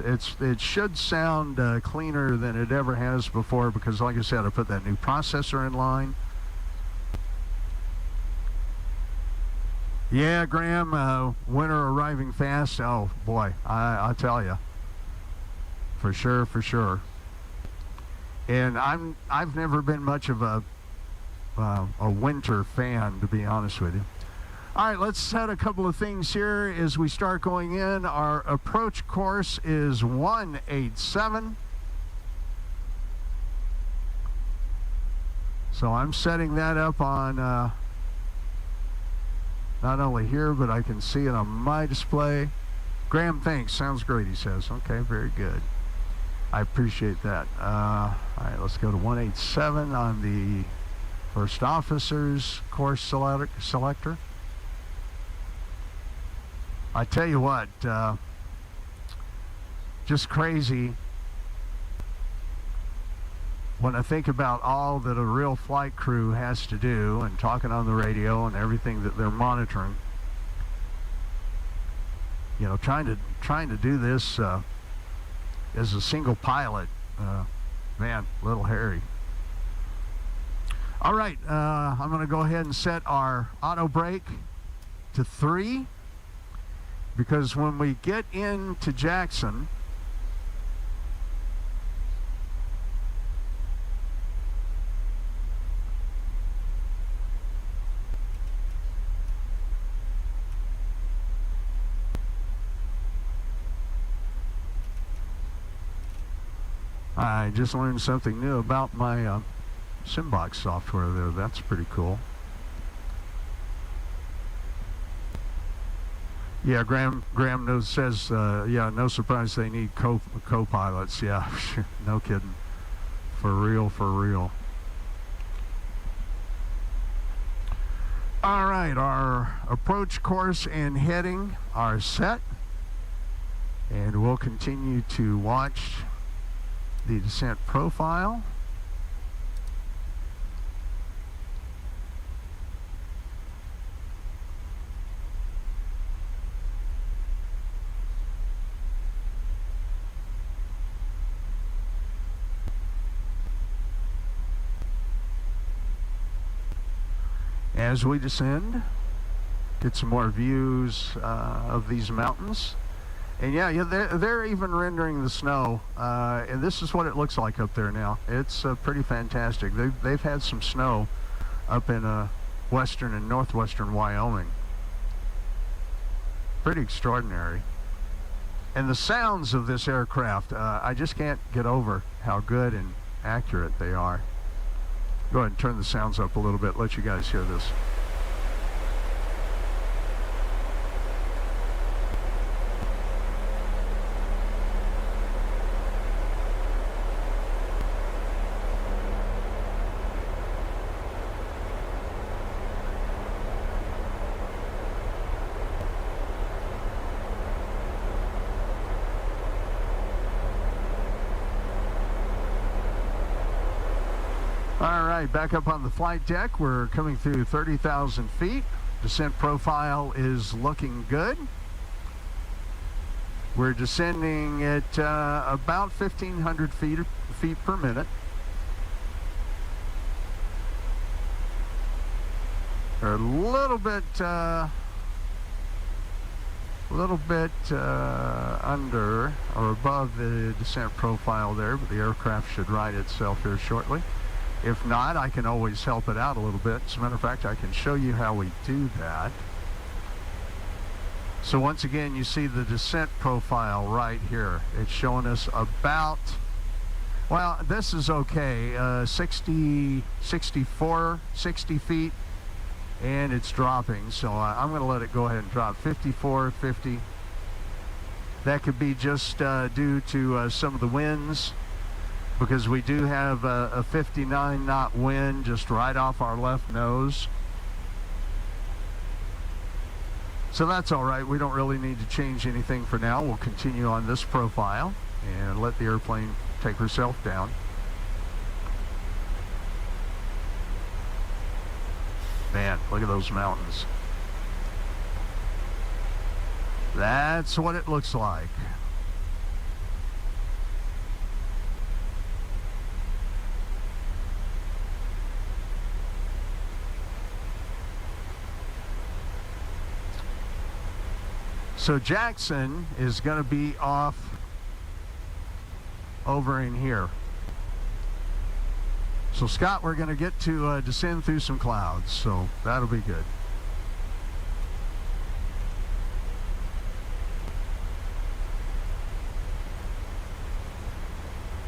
It should sound cleaner than it ever has before, because, like I said, I put that new processor in line. Yeah, Graham, winter arriving fast. Oh boy, I'll tell you, for sure. And I've never been much of a winter fan, to be honest with you. All right, let's set a couple of things here as we start going in. Our approach course is 187. So I'm setting that up on not only here, but I can see it on my display. Graham, thanks. Sounds great, he says. Okay, very good. I appreciate that. All right, let's go to 187 on the First Officer's course selector. I tell you what, just crazy when I think about all that a real flight crew has to do, and talking on the radio and everything that they're monitoring. You know, trying to do this as a single pilot, man, a little hairy. All right, I'm going to go ahead and set our auto brake to 3, because when we get into Jackson, I just learned something new about my Simbox software there. That's pretty cool. Yeah, Graham says, yeah, no surprise they need co-pilots. Yeah, no kidding. For real, for real. All right, our approach course and heading are set, and we'll continue to watch the descent profile. As we descend, get some more views of these mountains. And yeah, they're even rendering the snow, and this is what it looks like up there now. It's pretty fantastic. They've had some snow up in western and northwestern Wyoming. Pretty extraordinary. And the sounds of this aircraft, I just can't get over how good and accurate they are. Go ahead and turn the sounds up a little bit, let you guys hear this. All right, back up on the flight deck. We're coming through 30,000 feet. Descent profile is looking good. We're descending at about 1,500 feet per minute. We're a little bit under or above the descent profile there, but the aircraft should right itself here shortly. If not, I can always help it out a little bit. As a matter of fact, I can show you how we do that. So once again, you see the descent profile right here. It's showing us about, well, this is okay, 60, 64, 60 feet, and it's dropping. So I'm going to let it go ahead and drop 54, 50. That could be just due to some of the winds, because we do have a 59 knot wind just right off our left nose. So that's all right. We don't really need to change anything for now. We'll continue on this profile and let the airplane take herself down. Man, look at those mountains. That's what it looks like. So Jackson is going to be off over in here. So Scott, we're going to get to descend through some clouds, so that'll be good.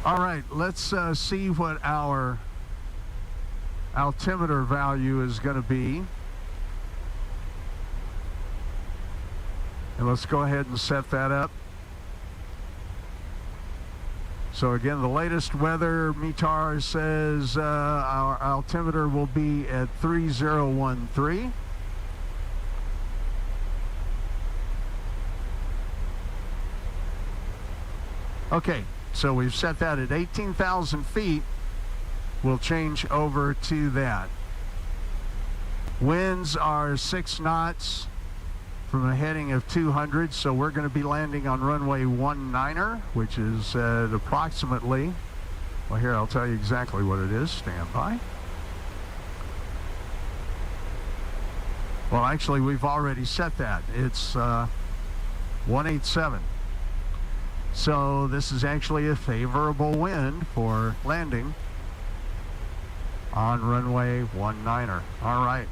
All right, let's see what our altimeter value is going to be. And let's go ahead and set that up. So again, the latest weather METAR says our altimeter will be at 3013. Okay, so we've set that at 18,000 feet. We'll change over to that. Winds are 6 knots. From a heading of 200, so we're going to be landing on runway 19er, which is at approximately, well, here, I'll tell you exactly what it is. Stand by. Well, actually, we've already set that. It's 187. So this is actually a favorable wind for landing on runway 19er. All right.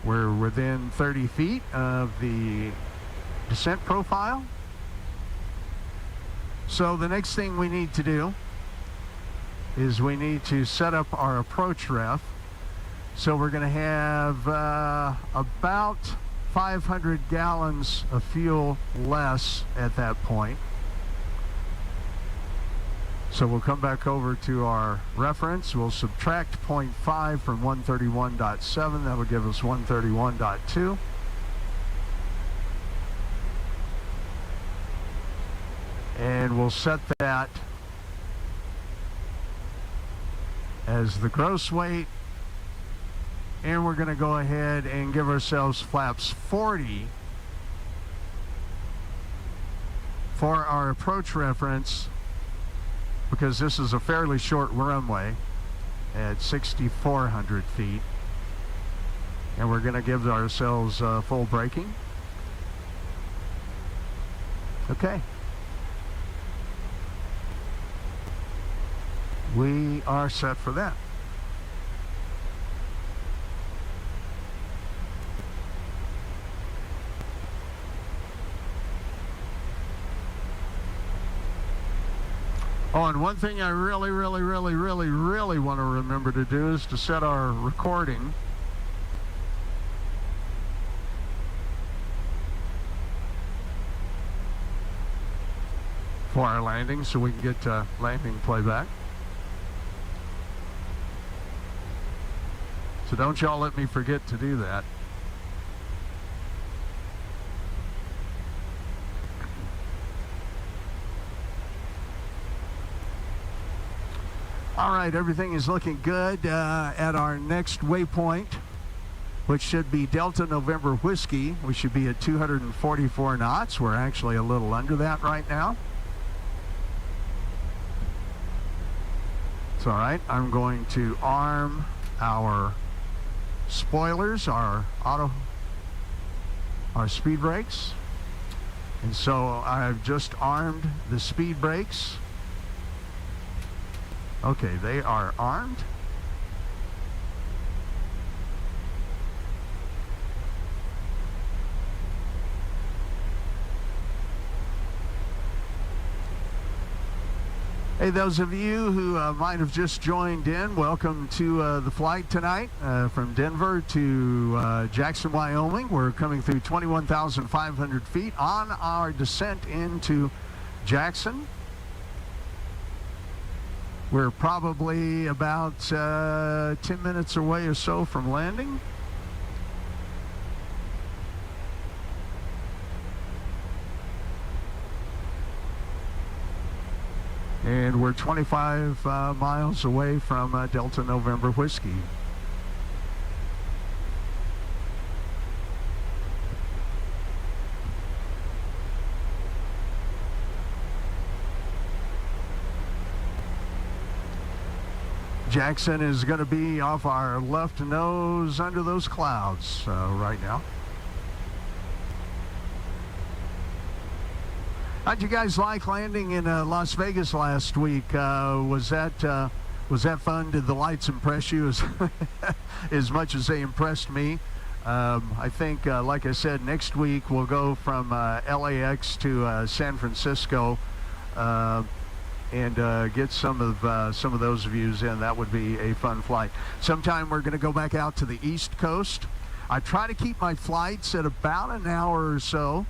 We're within 30 feet of the descent profile. So the next thing we need to do is we need to set up our approach ref. So we're going to have about 500 gallons of fuel less at that point. So we'll come back over to our reference. We'll subtract 0.5 from 131.7. That'll give us 131.2. And we'll set that as the gross weight. And we're going to go ahead and give ourselves flaps 40 for our approach reference, because this is a fairly short runway at 6,400 feet. And we're going to give ourselves full braking. Okay. We are set for that. Oh, and one thing I really want to remember to do is to set our recording for our landing, so we can get landing playback. So don't y'all let me forget to do that. All right, everything is looking good at our next waypoint, which should be Delta November Whiskey. We should be at 244 knots. We're actually a little under that right now. It's all right. I'm going to arm our spoilers, our speed brakes. And so I've just armed the speed brakes. Okay, they are armed. Hey, those of you who might have just joined in, welcome to the flight tonight from Denver to Jackson, Wyoming. We're coming through 21,500 feet on our descent into Jackson. We're probably about 10 minutes away or so from landing. And we're 25 miles away from Delta November Whiskey. Jackson is going to be off our left nose under those clouds right now. How'd you guys like landing in Las Vegas last week? Was that fun? Did the lights impress you as much as they impressed me? I think, like I said, next week we'll go from LAX to San Francisco and get some of those views in. That would be a fun flight. Sometime we're going to go back out to the East Coast. I try to keep my flights at about an hour or so.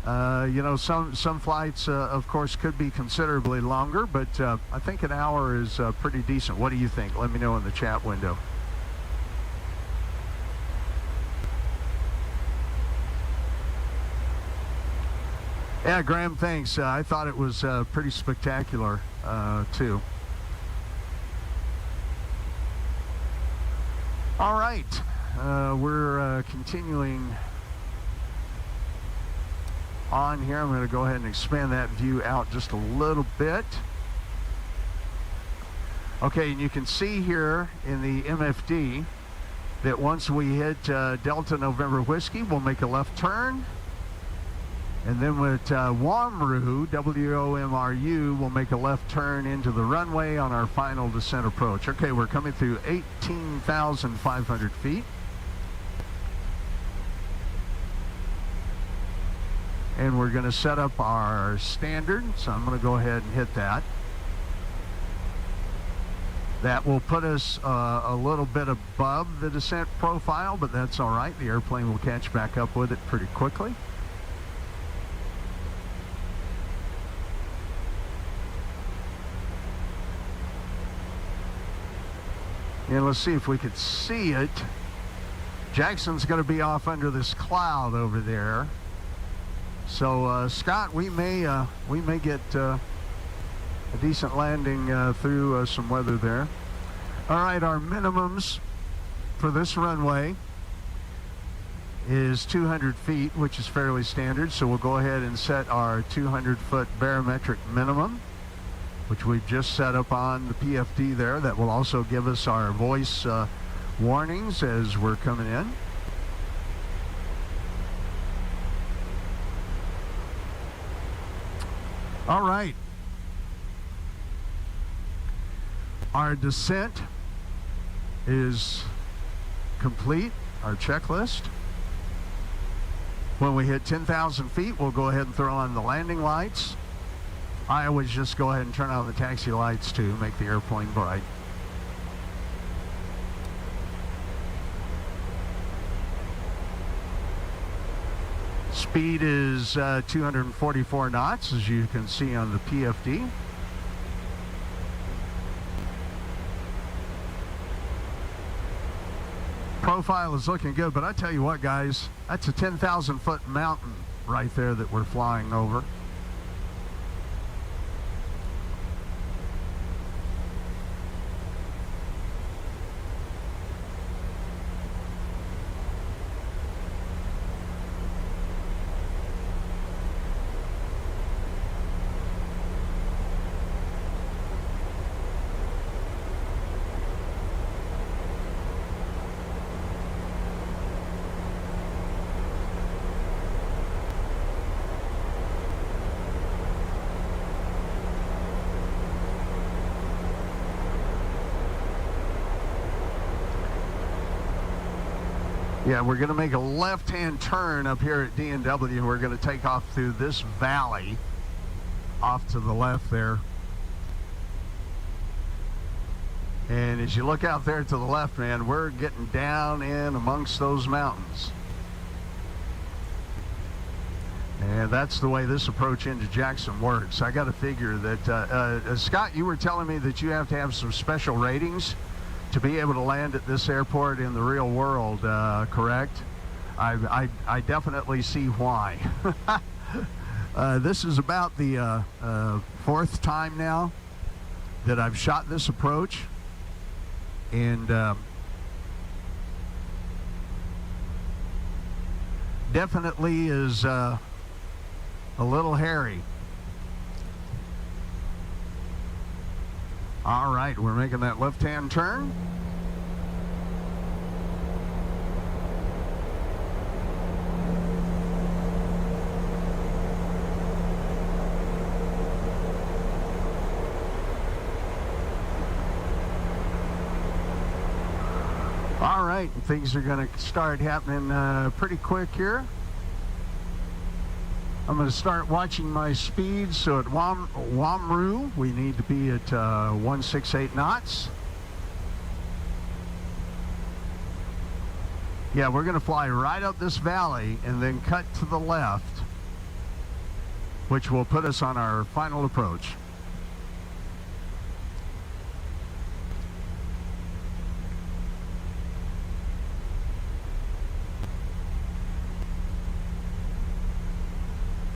You know, some flights, of course, could be considerably longer, but I think an hour is pretty decent. What do you think? Let me know in the chat window. Yeah, Graham, thanks. I thought it was pretty spectacular, too. All right, we're continuing on here. I'm going to go ahead and expand that view out just a little bit. Okay, and you can see here in the MFD that once we hit Delta November Whiskey, we'll make a left turn. And then with WOMRU, W-O-M-R-U, we'll make a left turn into the runway on our final descent approach. Okay, we're coming through 18,500 feet. And we're going to set up our standard, so I'm going to go ahead and hit that. That will put us a little bit above the descent profile, but that's all right. The airplane will catch back up with it pretty quickly. And let's see if we could see it. Jackson's going to be off under this cloud over there. So Scott, we may get a decent landing through some weather there. All right, our minimums for this runway is 200 feet, which is fairly standard. So we'll go ahead and set our 200-foot barometric minimum, which we've just set up on the PFD there. That will also give us our voice warnings as we're coming in. All right. Our descent is complete, our checklist. When we hit 10,000 feet, we'll go ahead and throw on the landing lights. I always just go ahead and turn on the taxi lights to make the airplane bright. Speed is 244 knots, as you can see on the PFD. Profile is looking good, but I tell you what, guys, that's a 10,000-foot mountain right there that we're flying over. Yeah, we're going to make a left-hand turn up here at DNW. We're going to take off through this valley off to the left there. And as you look out there to the left, man, we're getting down in amongst those mountains. And that's the way this approach into Jackson works. I got to figure that, Scott, you were telling me that you have to have some special ratings to be able to land at this airport in the real world, correct? I definitely see why. This is about the fourth time now that I've shot this approach, and definitely is a little hairy. All right, we're making that left-hand turn. All right, things are going to start happening pretty quick here. I'm going to start watching my speed. So at Wamru, we need to be at 168 knots. Yeah, we're going to fly right up this valley and then cut to the left, which will put us on our final approach.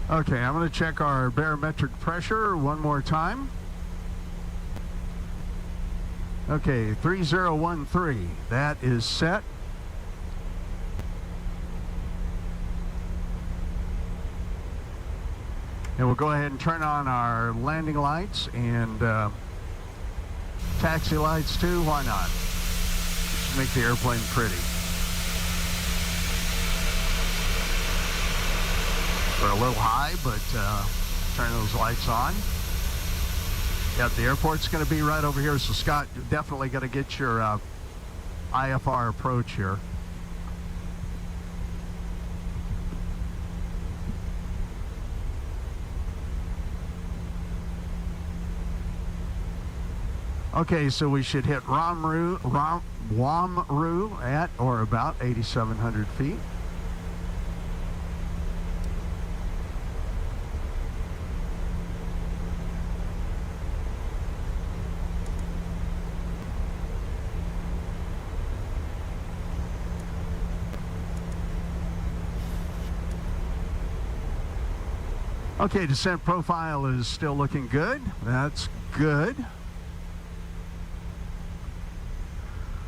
Okay, I'm going to check our barometric pressure one more time. Okay, 3013, that is set. And we'll go ahead and turn on our landing lights and taxi lights too, why not? Just make the airplane pretty. We're a little high, but turn those lights on. Yeah, the airport's going to be right over here, so Scott, you're definitely going to get your IFR approach here. Okay, so we should hit Wamru at or about 8,700 feet. Okay, descent profile is still looking good. That's good.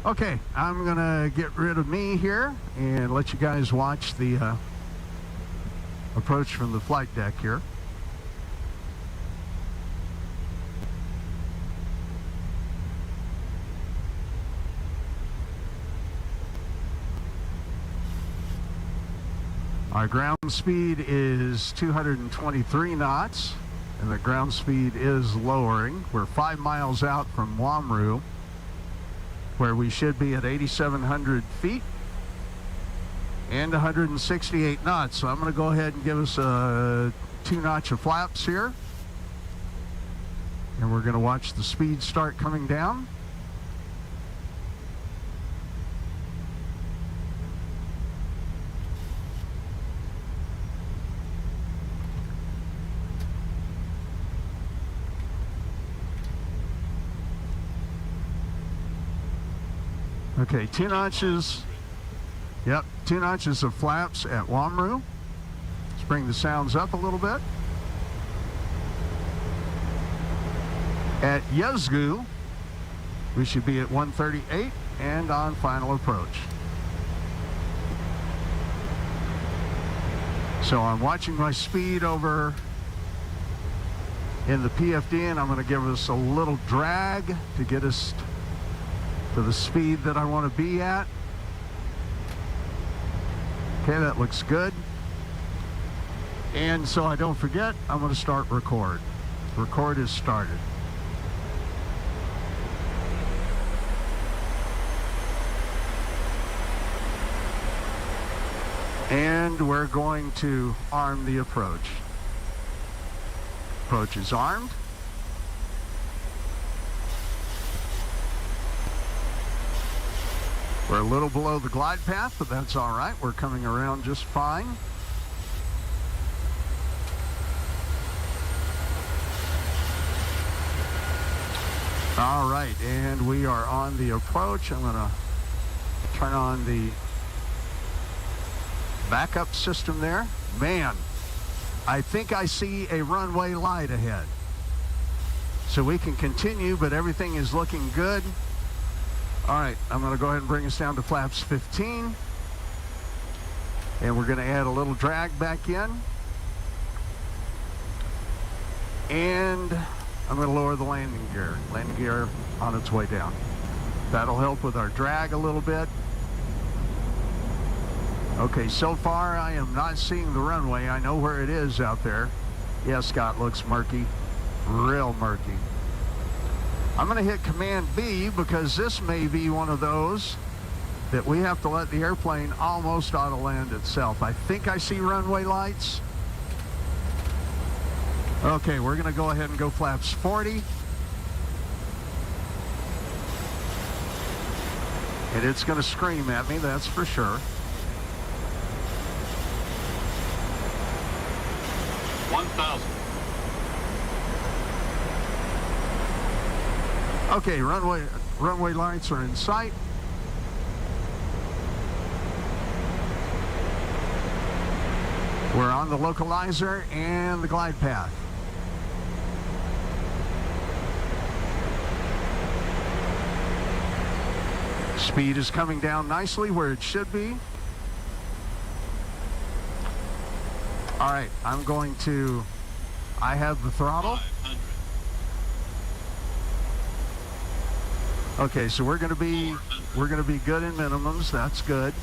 Okay, I'm gonna get rid of me here and let you guys watch the approach from the flight deck here. Our ground speed is 223 knots, and the ground speed is lowering. We're 5 miles out from Wamru, where we should be at 8,700 feet and 168 knots. So I'm going to go ahead and give us a 2 notch of flaps here. And we're going to watch the speed start coming down. Okay, 2 notches. Yep, 2 notches of flaps at Wamru. Let's bring the sounds up a little bit. At Yazgu, we should be at 138 and on final approach. So I'm watching my speed over in the PFD, and I'm going to give us a little drag to get us to the speed that I want to be at. Okay, that looks good. And so I don't forget, I'm going to start record. Record is started. And we're going to arm the approach. Approach is armed. We're a little below the glide path, but that's all right. We're coming around just fine. All right, and we are on the approach. I'm going to turn on the backup system there. Man, I think I see a runway light ahead. So we can continue, but everything is looking good. All right, I'm going to go ahead and bring us down to flaps 15. And we're going to add a little drag back in. And I'm going to lower the landing gear. Landing gear on its way down. That'll help with our drag a little bit. Okay, so far I am not seeing the runway. I know where it is out there. Yeah, Scott, looks murky. Real murky. I'm going to hit Command B because this may be one of those that we have to let the airplane almost auto land itself. I think I see runway lights. Okay, we're going to go ahead and go flaps 40. And it's going to scream at me, that's for sure. 1,000. Okay, runway lights are in sight. We're on the localizer and the glide path. Speed is coming down nicely where it should be. All right, I have the throttle. 500. Okay, so we're going to be good in minimums. That's good.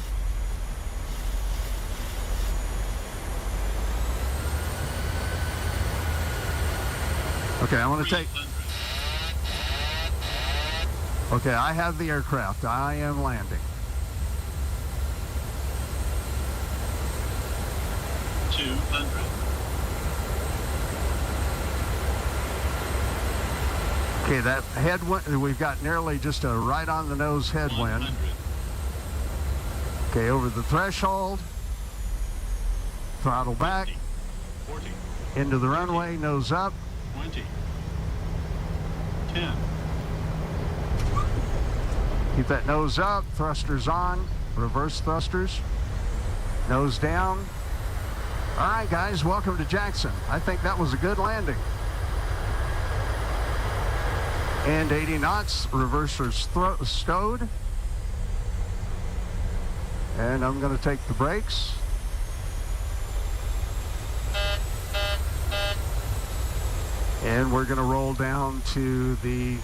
Okay, I want to take. 300. Okay, I have the aircraft. I am landing. 200. Okay, that headwind, we've got nearly just a right on the nose headwind. 100. Okay, over the threshold. Throttle back. 40. Into the runway, nose up. 20. 10. Keep that nose up, thrusters on, reverse thrusters. Nose down. All right, guys, welcome to Jackson. I think that was a good landing. And 80 knots, reverser's stowed. And I'm going to take the brakes. And we're going to roll down to the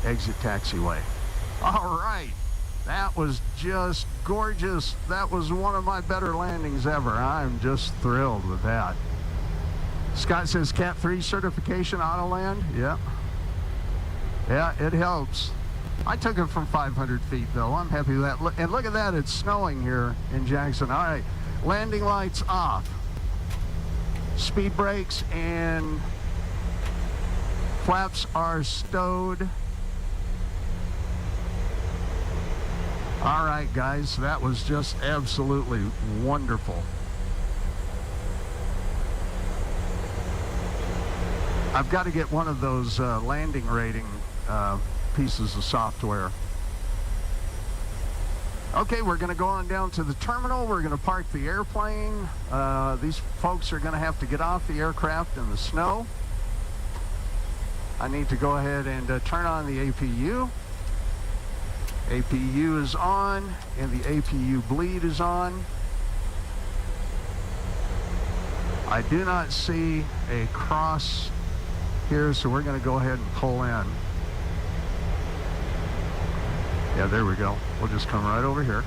exit taxiway. All right. That was just gorgeous. That was one of my better landings ever. I'm just thrilled with that. Scott says Cat 3 certification auto land. Yep. Yeah, it helps. I took it from 500 feet though. I'm happy with that. And look at that, it's snowing here in Jackson. All right, landing lights off. Speed brakes and flaps are stowed. All right, guys, that was just absolutely wonderful. I've got to get one of those landing rating pieces of software. Okay, we're going to go on down to the terminal. We're going to park the airplane. These folks are going to have to get off the aircraft in the snow. I need to go ahead and turn on the APU. APU is on, and the APU bleed is on. I do not see a cross here, so we're going to go ahead and pull in. Yeah, there we go. We'll just come right over here.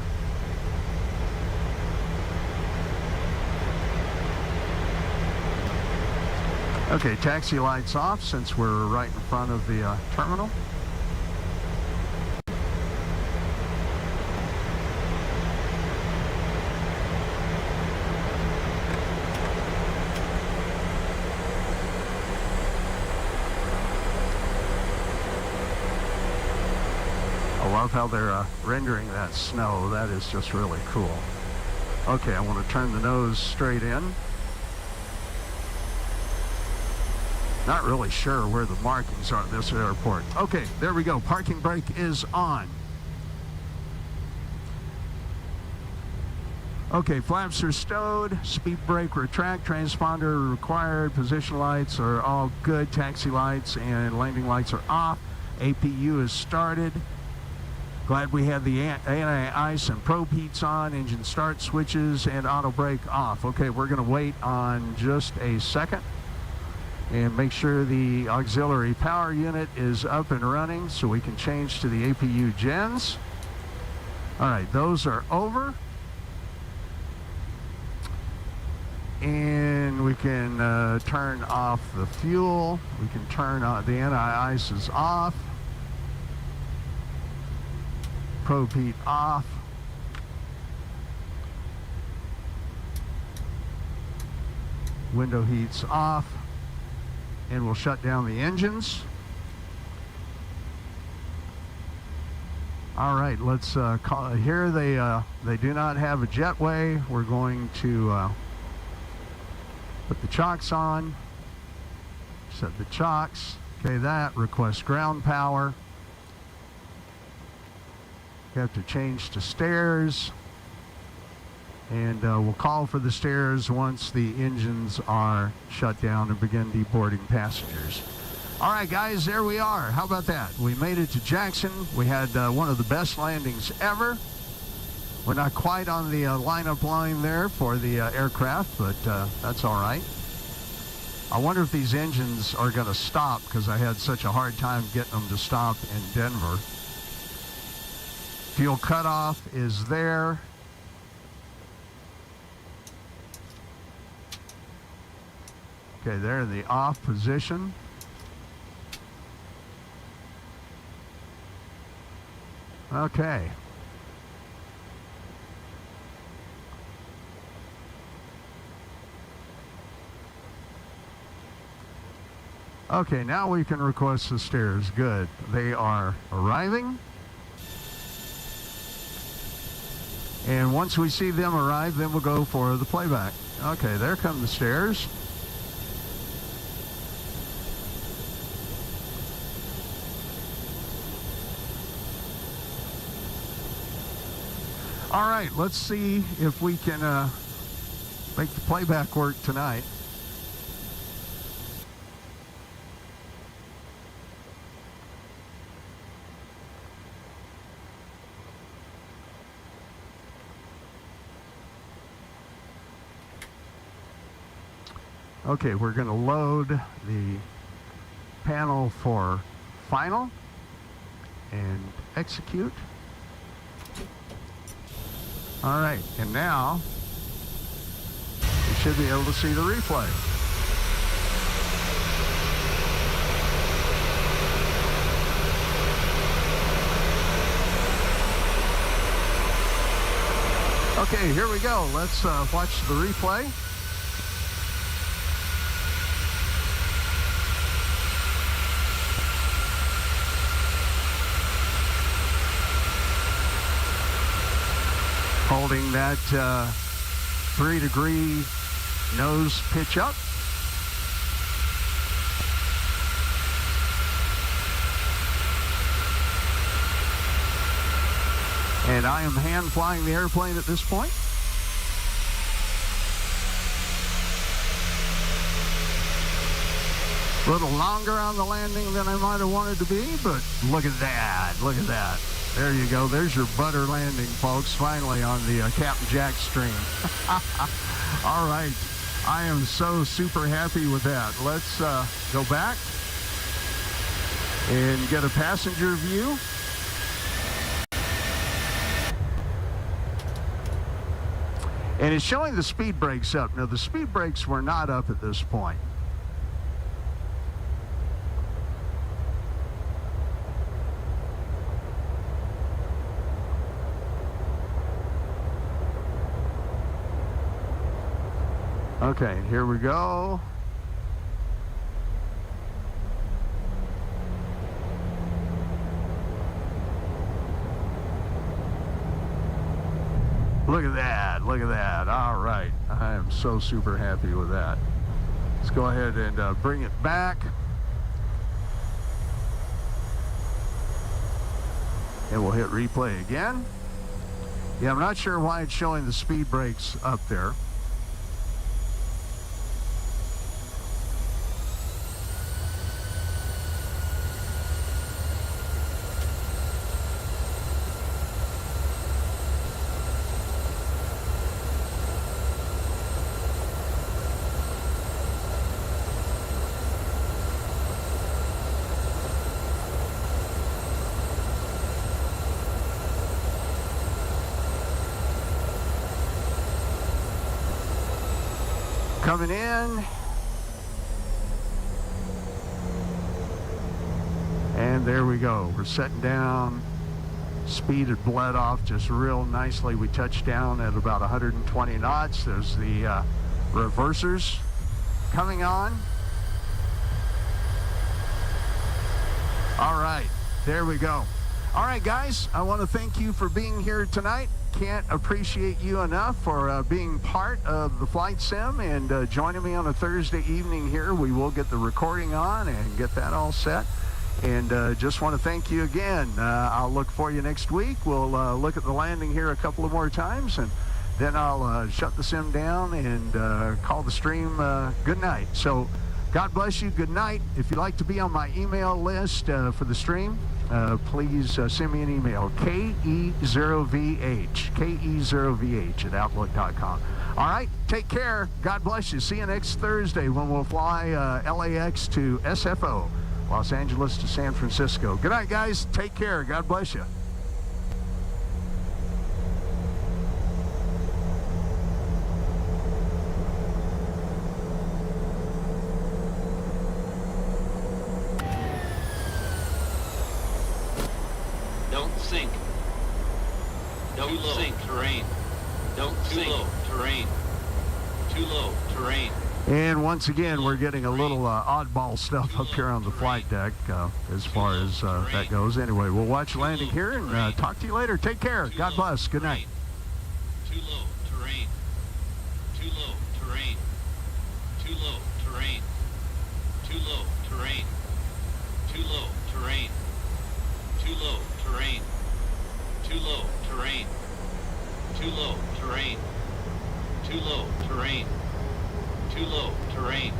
Okay, taxi lights off since we're right in front of the terminal. I love how they're rendering that snow. That is just really cool. Okay, I want to turn the nose straight in. Not really sure where the markings are at this airport. Okay, there we go. Parking brake is on. Okay, flaps are stowed. Speed brake retract. Transponder required. Position lights are all good. Taxi lights and landing lights are off. APU is started. Glad we had the anti-ice and probe heats on. Engine start switches and auto brake off. Okay, we're going to wait on just a second and make sure the auxiliary power unit is up and running so we can change to the APU gens. All right, those are over. And we can turn off the fuel. We can turn on the anti-ice is off. Probe heat off. Window heats off. And we'll shut down the engines. All right, let's call here. They do not have a jetway. We're going to put the chocks on. Set the chocks. Okay, that request ground power. We have to change to stairs. And we'll call for the stairs once the engines are shut down and begin deboarding passengers. All right, guys, there we are. How about that? We made it to Jackson. We had one of the best landings ever. We're not quite on the lineup line there for the aircraft, but that's all right. I wonder if these engines are going to stop because I had such a hard time getting them to stop in Denver. Fuel cutoff is there. Okay, they're in the off position. Okay. Okay, now we can request the stairs. Good. They are arriving. And once we see them arrive, then we'll go for the playback. Okay, there come the stairs. All right, let's see if we can Make the playback work tonight. Okay, we're going to load the panel for final and execute. All right, and now you should be able to see the replay. Okay, here we go. Let's watch the replay. Holding that 3-degree nose pitch up. And I am hand flying the airplane at this point. A little longer on the landing than I might have wanted to be, but look at that, look at that. There you go. There's your butter landing, folks, finally on the Captain Jack stream. All right. I am so super happy with that. Let's go back and get a passenger view. And it's showing the speed brakes up. Now, the speed brakes were not up at this point. Okay, here we go. Look at that, look at that. All right, I am so super happy with that. Let's go ahead and bring it back. And we'll hit replay again. Yeah, I'm not sure why it's showing the speed brakes up there. Coming in. And there we go. We're setting down. Speed had bled off just real nicely. We touched down at about 120 knots. There's the reversers coming on. All right, there we go. All right, guys, I want to thank you for being here tonight. Can't appreciate you enough for being part of the flight sim and joining me on a Thursday evening here. We will get the recording on and get that all set. And just want to thank you again. I'll look for you next week. We'll look at the landing here a couple of more times, and then I'll shut the sim down and call the stream good night. So God bless you. Good night. If you'd like to be on my email list for the stream, please send me an email, KE0VH at Outlook.com. All right, take care. God bless you. See you next Thursday when we'll fly LAX to SFO, Los Angeles to San Francisco. Good night, guys. Take care. God bless you. Don't sink. Don't sink. Terrain. Don't sink. Too low. Terrain. Too low. Terrain. And once again, we're getting a little oddball stuff up here on the flight deck as far as that goes. Anyway, we'll watch landing here and talk to you later. Take care. God bless. Good night. Too low. Terrain. Too low. Terrain. Too low. Terrain. Too low. Terrain. Too low. Terrain. Too low. Terrain. Too low. Terrain. Too low. Terrain. Too low, terrain. Too low, terrain.